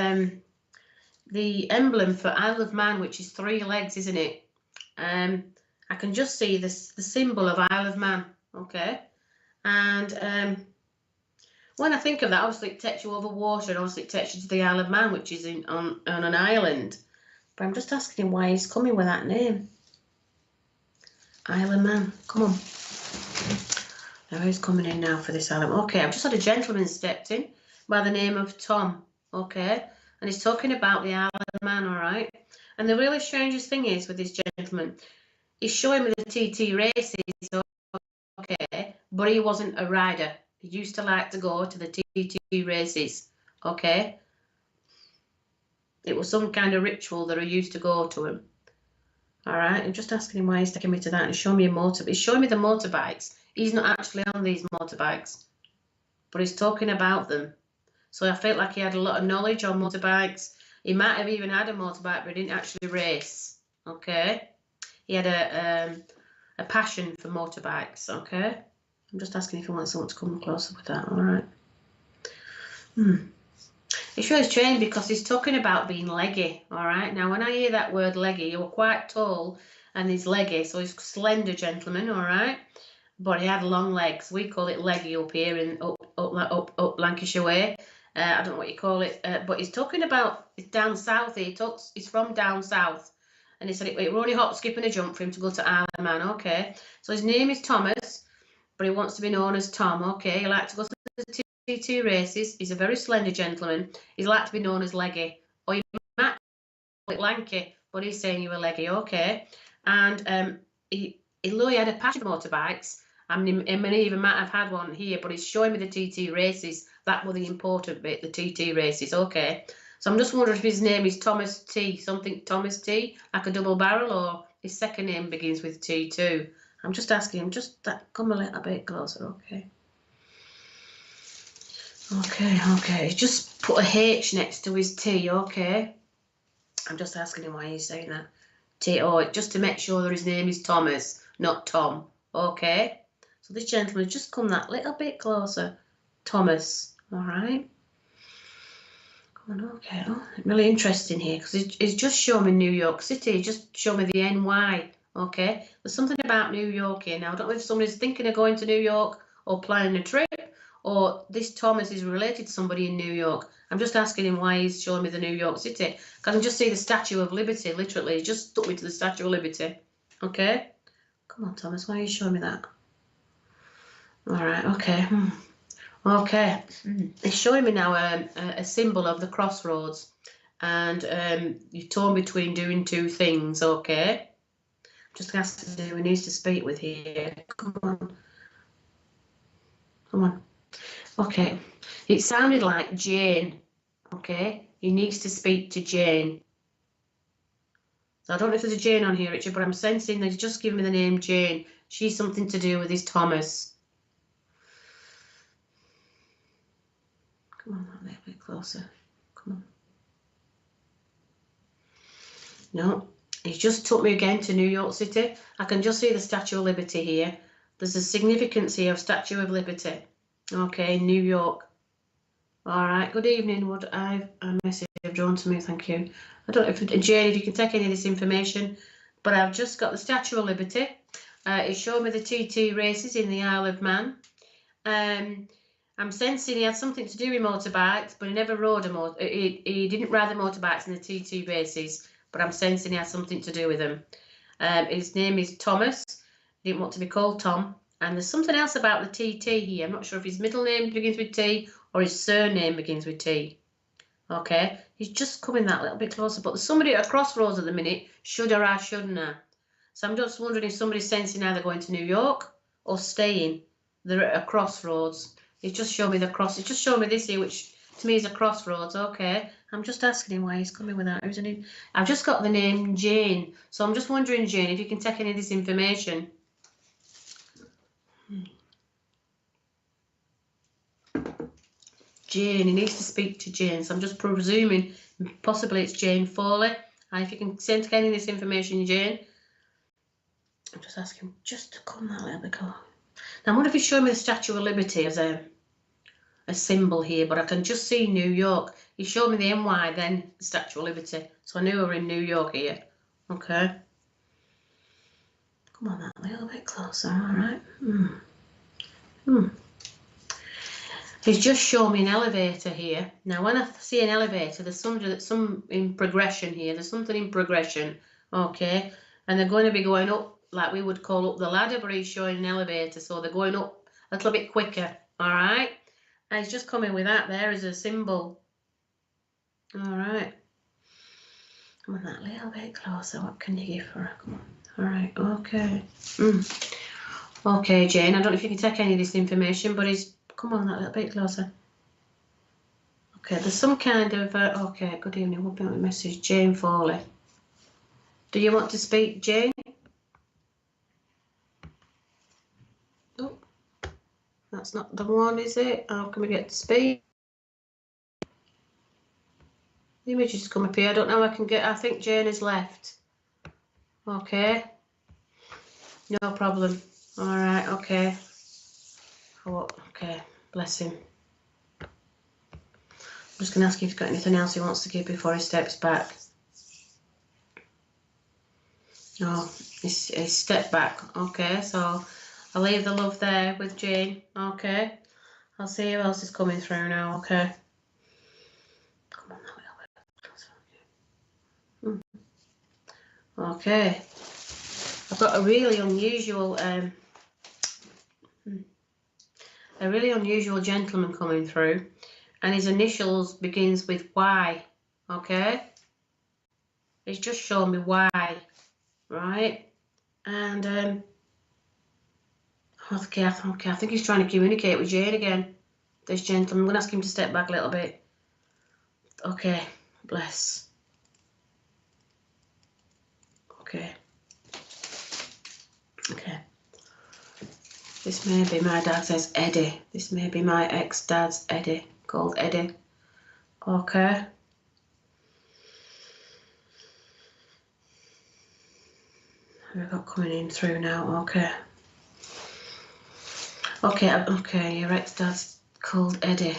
emblem for Isle of Man, which is 3 legs, isn't it? I can just see the symbol of Isle of Man, okay? And when I think of that, obviously it takes you over water, and obviously it takes you to the Isle of Man, which is on an island. But I'm just asking him why he's coming with that name. Isle of Man, come on. Now who's coming in now for this island? Okay, I've just had a gentleman stepped in by the name of Tom, okay? And he's talking about the Isle of Man, all right? And the really strangest thing is with this gentleman, he's showing me the TT races, okay? But he wasn't a rider. He used to like to go to the TT races, okay? It was some kind of ritual that he used to go to him. All right, I'm just asking him why he's taking me to that and showing me he's showing me the motorbikes. He's not actually on these motorbikes, but he's talking about them. So I felt like he had a lot of knowledge on motorbikes. He might have even had a motorbike, but he didn't actually race. Okay, he had a passion for motorbikes. Okay, I'm just asking if he wants someone to come closer with that. All right. It's really strange because he's talking about being leggy. All right. Now, when I hear that word leggy, you're quite tall and he's leggy, so he's a slender gentleman. All right. But he had long legs. We call it leggy up here in up Lancashire way. I don't know what you call it, but he's talking about down south. He's from down south, and he said it were only hop, skip, and a jump for him to go to Isle of Man. Okay, so his name is Thomas, but he wants to be known as Tom. Okay, he likes to go to the TT races. He's a very slender gentleman. He's like to be known as leggy, or you might call it lanky, but he's saying you were leggy. Okay, and he had a passion for motorbikes. I mean, he even might have had one here, but he's showing me the TT races. That was the important bit, the TT races. Okay. So I'm just wondering if his name is Thomas T, something Thomas T, like a double barrel, or his second name begins with T too. I'm just asking him, come a little bit closer, okay? Okay. Just put a H next to his T, okay? I'm just asking him why he's saying that. T, just to make sure that his name is Thomas, not Tom, okay? So this gentleman just come that little bit closer. Thomas, all right? Come on, okay. Oh, really interesting here because he's just shown me New York City. He just showed me the NY, okay? There's something about New York here now. I don't know if somebody's thinking of going to New York or planning a trip, or this Thomas is related to somebody in New York. I'm just asking him why he's showing me the New York City. Because I can just see the Statue of Liberty, literally. He just took me to the Statue of Liberty, okay? Come on, Thomas, why are you showing me that? All right, okay. Okay, it's showing me now a symbol of the crossroads, and you're torn between doing two things, okay? Just asking who he needs to speak with here. Come on. Okay, it sounded like Jane, okay? He needs to speak to Jane. So I don't know if there's a Jane on here, Richard, but I'm sensing that he's just given me the name Jane. She's something to do with his Thomas. Come on, a little bit closer. Come on. No, he's just took me again to New York City. I can just see the Statue of Liberty here. There's a significance here of Statue of Liberty. Okay, New York. All right, good evening. Would a message drawn to me? Thank you. I don't know if Jane, if you can take any of this information, but I've just got the Statue of Liberty. It showed me the TT races in the Isle of Man. I'm sensing he had something to do with motorbikes, but he never rode he didn't ride the motorbikes in the TT races, but I'm sensing he had something to do with them. His name is Thomas. He didn't want to be called Tom. And there's something else about the TT here. I'm not sure if his middle name begins with T or his surname begins with T. Okay, he's just coming that little bit closer, but there's somebody at a crossroads at the minute. Should I, shouldn't I? So I'm just wondering if somebody's sensing either going to New York or staying. They're at a crossroads. He's just showed me the cross. He's just showed me this here, which to me is a crossroads. Okay, I'm just asking him why he's coming with that. I've just got the name Jane, so I'm just wondering, Jane, if you can take any of this information. Jane, he needs to speak to Jane, so I'm just presuming possibly it's Jane Foley. And if you can send any of this information, Jane, I'm just asking him just to come that little bit closer. Now, I wonder if he's showing me the Statue of Liberty as a symbol here, but I can just see New York. He showed me the NY, then the Statue of Liberty, so I knew we were in New York here. Okay. Come on, that little bit closer, all right. He's just shown me an elevator here. Now, when I see an elevator, there's some in progression here. There's something in progression, okay? And they're going to be going up, like we would call up the ladder, but he's showing an elevator, so they're going up a little bit quicker, all right? And he's just coming with that there as a symbol. All right. Come on, that little bit closer. What can you give for her? Come on. All right, okay. Okay, Jane, I don't know if you can take any of this information, but he's... Come on, that little bit closer. Okay, there's some kind of... okay, good evening. We'll be on the message. Jane Foley. Do you want to speak, Jane? Oh, that's not the one, is it? How can we get to speak? The images come up here. I don't know how I can get... I think Jane has left. Okay. No problem. All right, okay. Oh, okay, bless him. I'm just going to ask him if he's got anything else he wants to give before he steps back. No, he's stepped back. Okay, so I'll leave the love there with Jane. Okay. I'll see who else is coming through now. Okay. Come on, that way. Okay. I've got a really unusual gentleman coming through, and his initials begins with Y. Okay. He's just shown me Y, right? And okay, I think he's trying to communicate with Jane again. This gentleman. I'm gonna ask him to step back a little bit. Okay, bless. Okay. Okay. This may be my dad says Eddie. This may be my ex-dad's Eddie, called Eddie. Okay. Who have we got coming in through now? Okay. Okay, your ex-dad's called Eddie.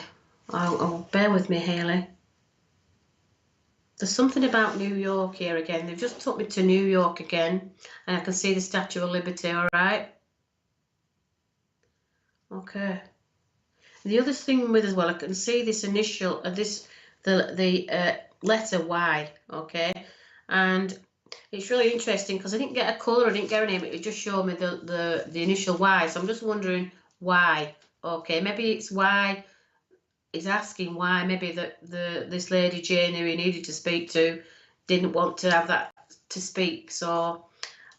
Oh, bear with me, Hayley. There's something about New York here again. They've just took me to New York again, and I can see the Statue of Liberty, all right? Okay. The other thing with as well, I can see this initial, the letter Y, okay? And it's really interesting because I didn't get a colour, I didn't get a name, it just showed me the initial Y. So I'm just wondering why. Okay, maybe it's why. He's asking why maybe this lady Jane who he needed to speak to didn't want to have that to speak. So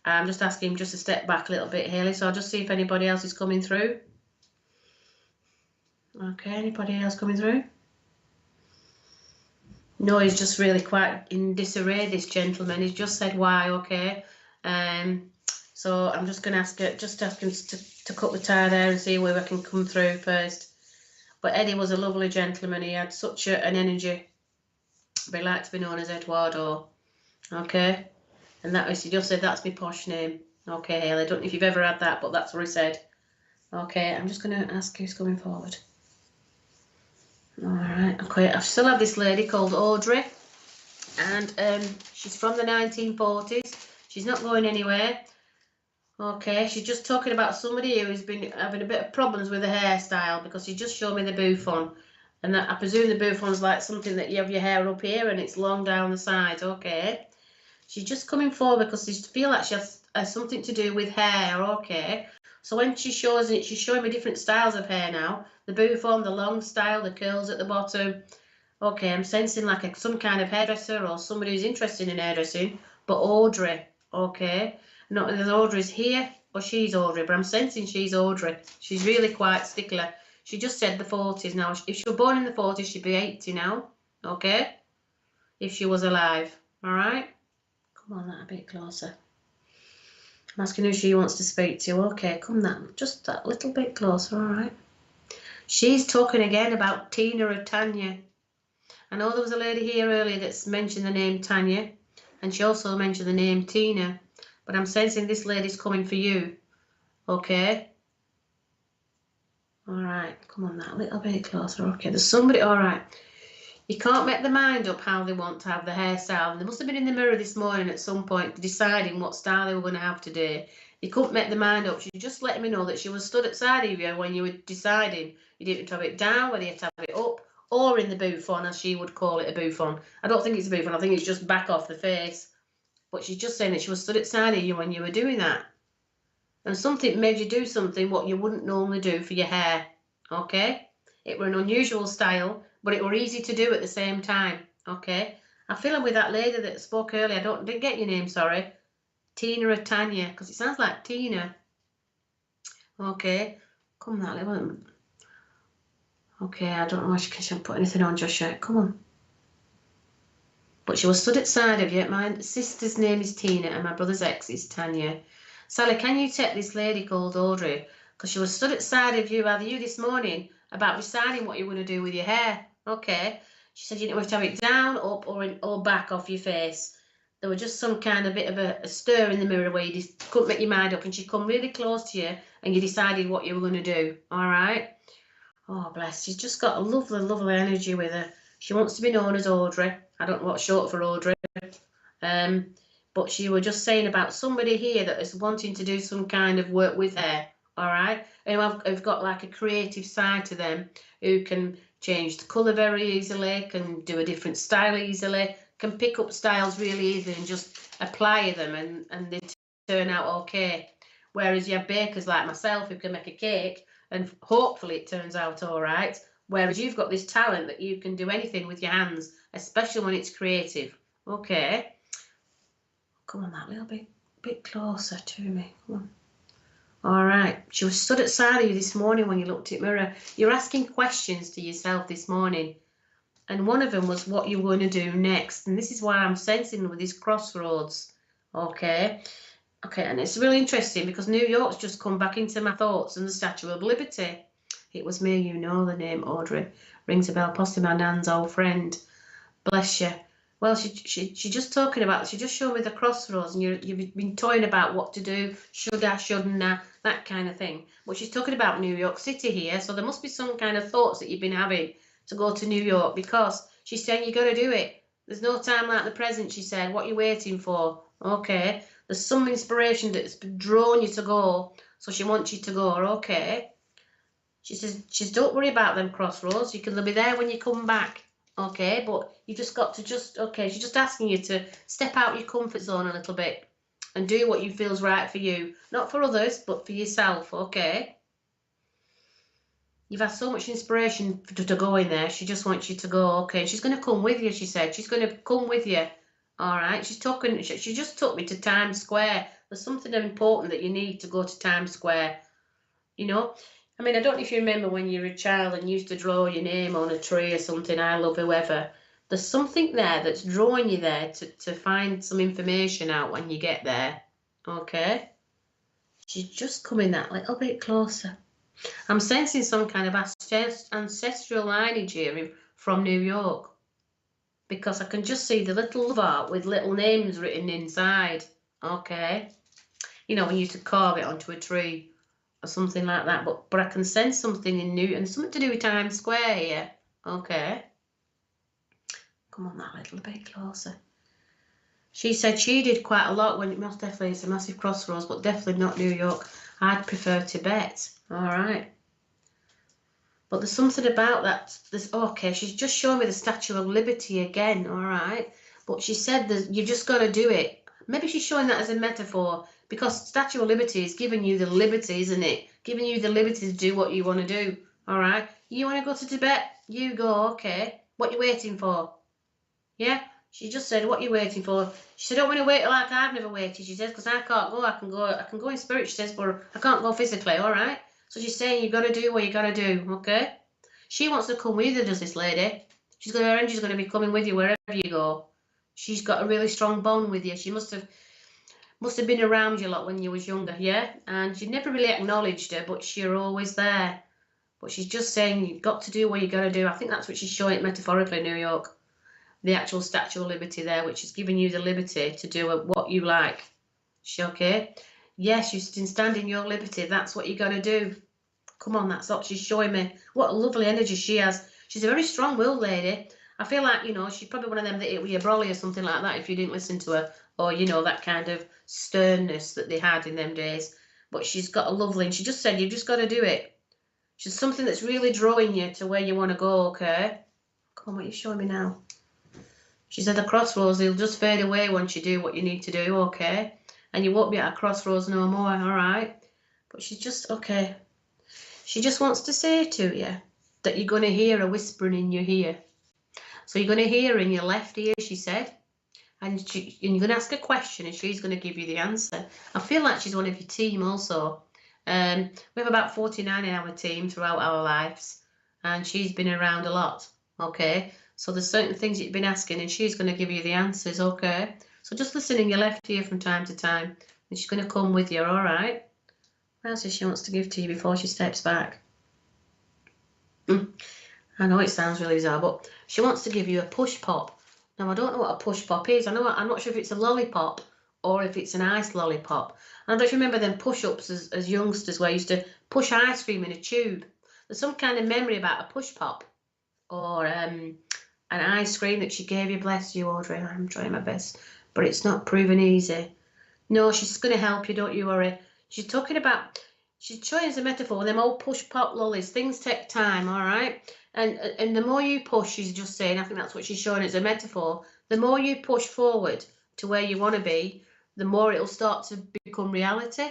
I'm just asking him just to step back a little bit, Hayley. So I'll just see if anybody else is coming through. Okay, anybody else coming through? No, he's just really quite in disarray, this gentleman. He's just said why, okay. So I'm just going to ask him to cut the tie there and see where I can come through first. But Eddie was a lovely gentleman. He had such an energy. But he liked to be known as Eduardo. Okay. And that was, he just said, that's my posh name. Okay, Hayley. I don't know if you've ever had that, but that's what he said. Okay, I'm just going to ask who's coming forward. All right. Okay, I still have this lady called Audrey. And she's from the 1940s. She's not going anywhere. Okay, she's just talking about somebody who's been having a bit of problems with the hairstyle because she just showed me the bouffant. And that, I presume the bouffan's like something that you have your hair up here and it's long down the sides. Okay. She's just coming forward because she feels like she has something to do with hair. Okay. So when she shows it, she's showing me different styles of hair now. The bouffant, the long style, the curls at the bottom. Okay, I'm sensing like some kind of hairdresser or somebody who's interested in hairdressing. But Audrey. Okay. Not whether Audrey's here or she's Audrey, but I'm sensing she's Audrey. She's really quite stickler. She just said the 40s now. If she were born in the 40s, she'd be 80 now. Okay? If she was alive. All right? Come on, that a bit closer. I'm asking who she wants to speak to. Okay, come that. Just that little bit closer, all right? She's talking again about Tina or Tanya. I know there was a lady here earlier that's mentioned the name Tanya, and she also mentioned the name Tina. But I'm sensing this lady's coming for you. Okay? All right. Come on, that little bit closer. Okay, there's somebody. All right. You can't make their mind up how they want to have the hairstyle. They must have been in the mirror this morning at some point deciding what style they were going to have today. You couldn't make their mind up. She just let me know that she was stood at the side of you when you were deciding. You didn't have it down, whether you had to have it up, or in the bouffant, as she would call it, a bouffant. I don't think it's a bouffant. I think it's just back off the face. But she's just saying that she was stood at the side of you when you were doing that. And something made you do something what you wouldn't normally do for your hair. Okay? It were an unusual style, but it were easy to do at the same time. Okay? I feel like with that lady that spoke earlier, didn't get your name, sorry. Tina or Tanya, because it sounds like Tina. Okay? Come that little. Okay, I don't know if she can put anything on just yet. Come on. But she was stood at side of you. My sister's name is Tina and my brother's ex is Tanya. Sally, can you take this lady called Audrey? Because she was stood at side of you, either you this morning, about deciding what you were going to do with your hair. Okay. She said you didn't have to have it down, up, or back off your face. There was just some kind of bit of a stir in the mirror where you just couldn't make your mind up, and she come really close to you and you decided what you were going to do. All right. Oh, bless. She's just got a lovely, lovely energy with her. She wants to be known as Audrey. I don't know what's short for Audrey. But she was just saying about somebody here that is wanting to do some kind of work with hair. All right. And I've got like a creative side to them who can change the colour very easily, can do a different style easily, can pick up styles really easily and just apply them and they turn out okay. Whereas you have bakers like myself who can make a cake and hopefully it turns out all right. Whereas you've got this talent that you can do anything with your hands, especially when it's creative. Okay. Come on, that little bit closer to me. Come on. All right. She was stood at side of you this morning when you looked at mirror. You're asking questions to yourself this morning. And one of them was what you're going to do next. And this is why I'm sensing with these crossroads. Okay. Okay, and it's really interesting because New York's just come back into my thoughts and the Statue of Liberty. It was me, you know the name, Audrey. Rings a bell, possibly my nan's old friend. Bless you. Well, she just talking about, she just showed me the crossroads and you've been toying about what to do, should I, shouldn't I, that kind of thing. But she's talking about New York City here, so there must be some kind of thoughts that you've been having to go to New York because she's saying you got to do it. There's no time like the present, she said. What are you waiting for? Okay. There's some inspiration that's drawn you to go, so she wants you to go, okay? She says, don't worry about them crossroads. They'll be there when you come back, okay? But you just got to okay, she's just asking you to step out your comfort zone a little bit and do what you feel's right for you. Not for others, but for yourself, okay? You've had so much inspiration to go in there. She just wants you to go, okay? She's going to come with you, she said. She's going to come with you. All right, she just took me to Times Square. There's something important that you need to go to Times Square. You know, I mean, I don't know if you remember when you were a child and used to draw your name on a tree or something, I love whoever. There's something there that's drawing you there to find some information out when you get there. Okay? She's just coming that little bit closer. I'm sensing some kind of ancestral lineage here from New York. Because I can just see the little love art with little names written inside. Okay. You know, when you used to carve it onto a tree or something like that. But I can sense something in New, and something to do with Times Square here. Okay. Come on, that little bit closer. She said she did quite a lot when it most definitely is a massive crossroads, but definitely not New York. I'd prefer Tibet. All right. But there's something about that. Okay, she's just showing me the Statue of Liberty again, all right? But she said that you've just got to do it. Maybe she's showing that as a metaphor because Statue of Liberty is giving you the liberty, isn't it? Giving you the liberty to do what you want to do, all right? You want to go to Tibet? You go, okay. What you waiting for? Yeah? She just said, what you waiting for? She said, I don't want to wait like I've never waited. She says, because I can't go. I can go in spirit, she says, but I can't go physically, all right? So she's saying you've got to do what you got to do, okay? She wants to come with you, does this lady? Her energy's going to be coming with you wherever you go. She's got a really strong bond with you. She must have been around you a lot when you was younger, yeah? And you never really acknowledged her, but you're always there. But she's just saying you've got to do what you got to do. I think that's what she's showing metaphorically, New York. The actual Statue of Liberty there, which is giving you the liberty to do what you like. She okay? Yes, you can stand in your liberty. That's what you got to do. Come on, that's what she's showing me. What a lovely energy she has. She's a very strong-willed lady. I feel like, you know, she's probably one of them that it would be a brolly or something like that if you didn't listen to her. Or, you know, that kind of sternness that they had in them days. But she's got a lovely, and she just said, you've just got to do it. She's something that's really drawing you to where you want to go, okay? Come on, what are you showing me now? She said the crossroads, they'll just fade away once you do what you need to do, okay? And you won't be at a crossroads no more, all right? But she's just, okay. She just wants to say to you that you're going to hear a whispering in your ear. So you're going to hear her in your left ear, she said. And you're going to ask a question and she's going to give you the answer. I feel like she's one of your team also. We have about 49 in our team throughout our lives. And she's been around a lot, okay? So there's certain things you've been asking and she's going to give you the answers, okay? So just listen in your left ear from time to time and she's going to come with you, all right? What else does she wants to give to you before she steps back? I know it sounds really bizarre, but she wants to give you a push pop. Now, I don't know what a push pop is. I'm not sure if it's a lollipop or if it's an ice lollipop. And I don't remember them push-ups as youngsters where I used to push ice cream in a tube. There's some kind of memory about a push pop or an ice cream that she gave you. Bless you, Audrey. I'm trying my best, but it's not proven easy. No, she's going to help you, don't you worry. She's talking about, she's showing us a metaphor, them old push pop lollies. Things take time, all right? And the more you push, she's just saying, I think that's what she's showing as a metaphor, the more you push forward to where you want to be, the more it'll start to become reality,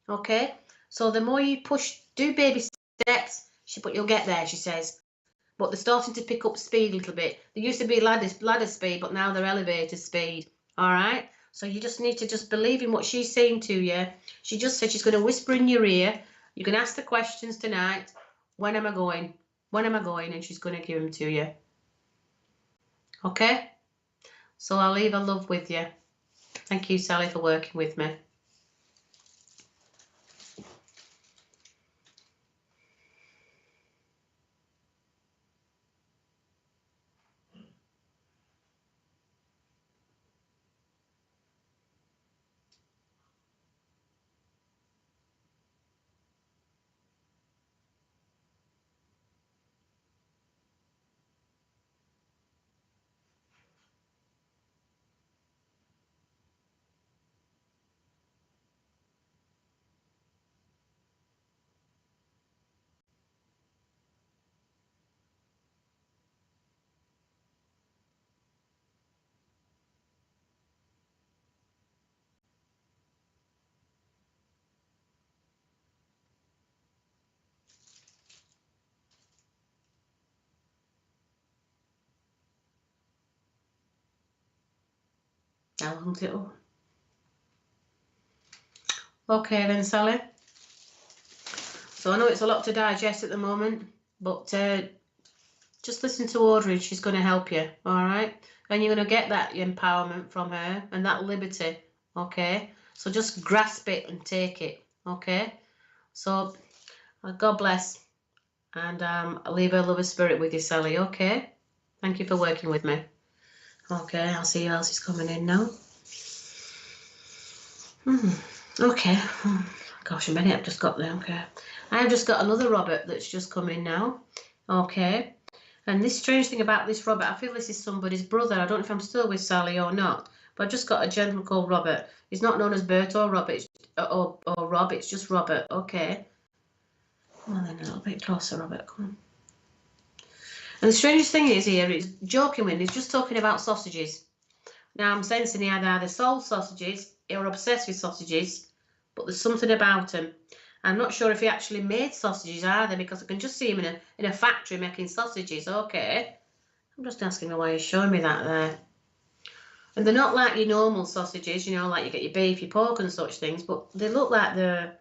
okay? So the more you push, do baby steps, but you'll get there, she says. But they're starting to pick up speed a little bit. They used to be ladder speed, but now they're elevator speed, all right? So you just need to just believe in what she's saying to you. She just said she's going to whisper in your ear. You can ask the questions tonight. When am I going? When am I going? And she's going to give them to you. Okay? So I'll leave her love with you. Thank you, Sally, for working with me. How long's it all? Okay then, Sally. So I know it's a lot to digest at the moment, but just listen to Audrey. She's going to help you, all right? And you're going to get that empowerment from her and that liberty, okay? So just grasp it and take it, okay? So God bless, and I'll leave her lover spirit with you, Sally, okay? Thank you for working with me. Okay, I'll see who else is coming in now. Okay. Gosh, a minute, I've just got there, okay. I have just got another Robert that's just come in now, okay. And this strange thing about this Robert, I feel this is somebody's brother. I don't know if I'm still with Sally or not, but I've just got a gentleman called Robert. He's not known as Bert or Robert, or Rob, it's just Robert, okay. Come on then, a little bit closer, Robert, come on. And the strangest thing is here, it's joking with, he's just talking about sausages. Now I'm sensing he had either sold sausages or obsessed with sausages, but there's something about him. I'm not sure if he actually made sausages either, because I can just see him in a factory making sausages, okay. I'm just asking him why he's showing me that there. And they're not like your normal sausages, you know, like you get your beef, your pork and such things, but they look like the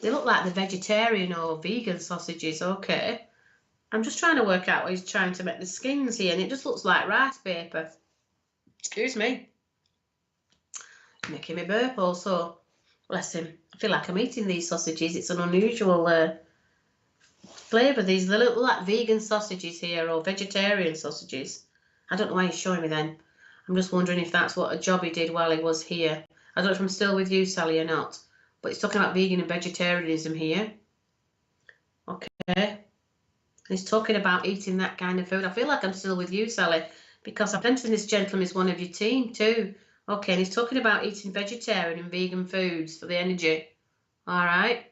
vegetarian or vegan sausages, okay. I'm just trying to work out what he's trying to make the skins here, and it just looks like rice paper. Excuse me. Making me burp also. Bless him. I feel like I'm eating these sausages. It's an unusual flavour. They look like vegan sausages here, or vegetarian sausages. I don't know why he's showing me then. I'm just wondering if that's what a job he did while he was here. I don't know if I'm still with you, Sally, or not. But he's talking about vegan and vegetarianism here. Okay. He's talking about eating that kind of food. I feel like I'm still with you, Sally, because I've mentioned this gentleman is one of your team too. Okay, and he's talking about eating vegetarian and vegan foods for the energy. All right.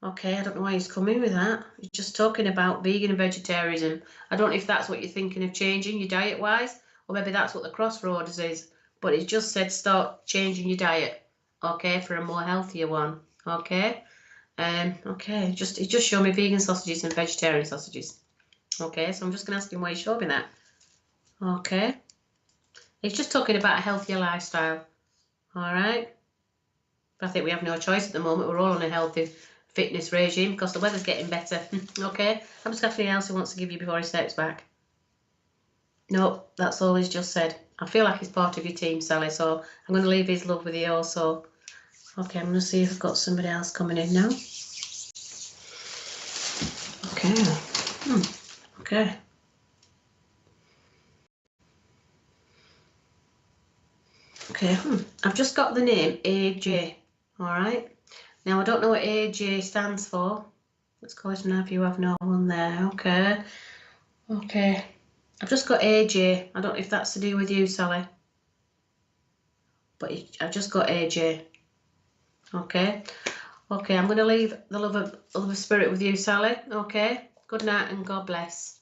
Okay, I don't know why he's coming with that. He's just talking about vegan and vegetarianism. I don't know if that's what you're thinking of changing your diet-wise, or maybe that's what the crossroads is. But he's just said start changing your diet, okay, for a more healthier one. Okay. Okay, he just showed me vegan sausages and vegetarian sausages. Okay, so I'm just gonna ask him why he's showing me that. Okay. He's just talking about a healthier lifestyle. Alright. But I think we have no choice at the moment. We're all on a healthy fitness regime because the weather's getting better. Okay. I'm just asking anything else he wants to give you before he steps back. Nope, that's all he's just said. I feel like he's part of your team, Sally, so I'm going to leave his love with you also. Okay, I'm going to see if I've got somebody else coming in now. Okay. Okay. Okay, I've just got the name AJ. All right. Now, I don't know what AJ stands for. Let's call it now if you have no one there. Okay. Okay. I've just got AJ. I don't know if that's to do with you, Sally. But I've just got AJ. Okay. Okay, I'm going to leave the love of spirit with you, Sally. Okay. Good night and God bless.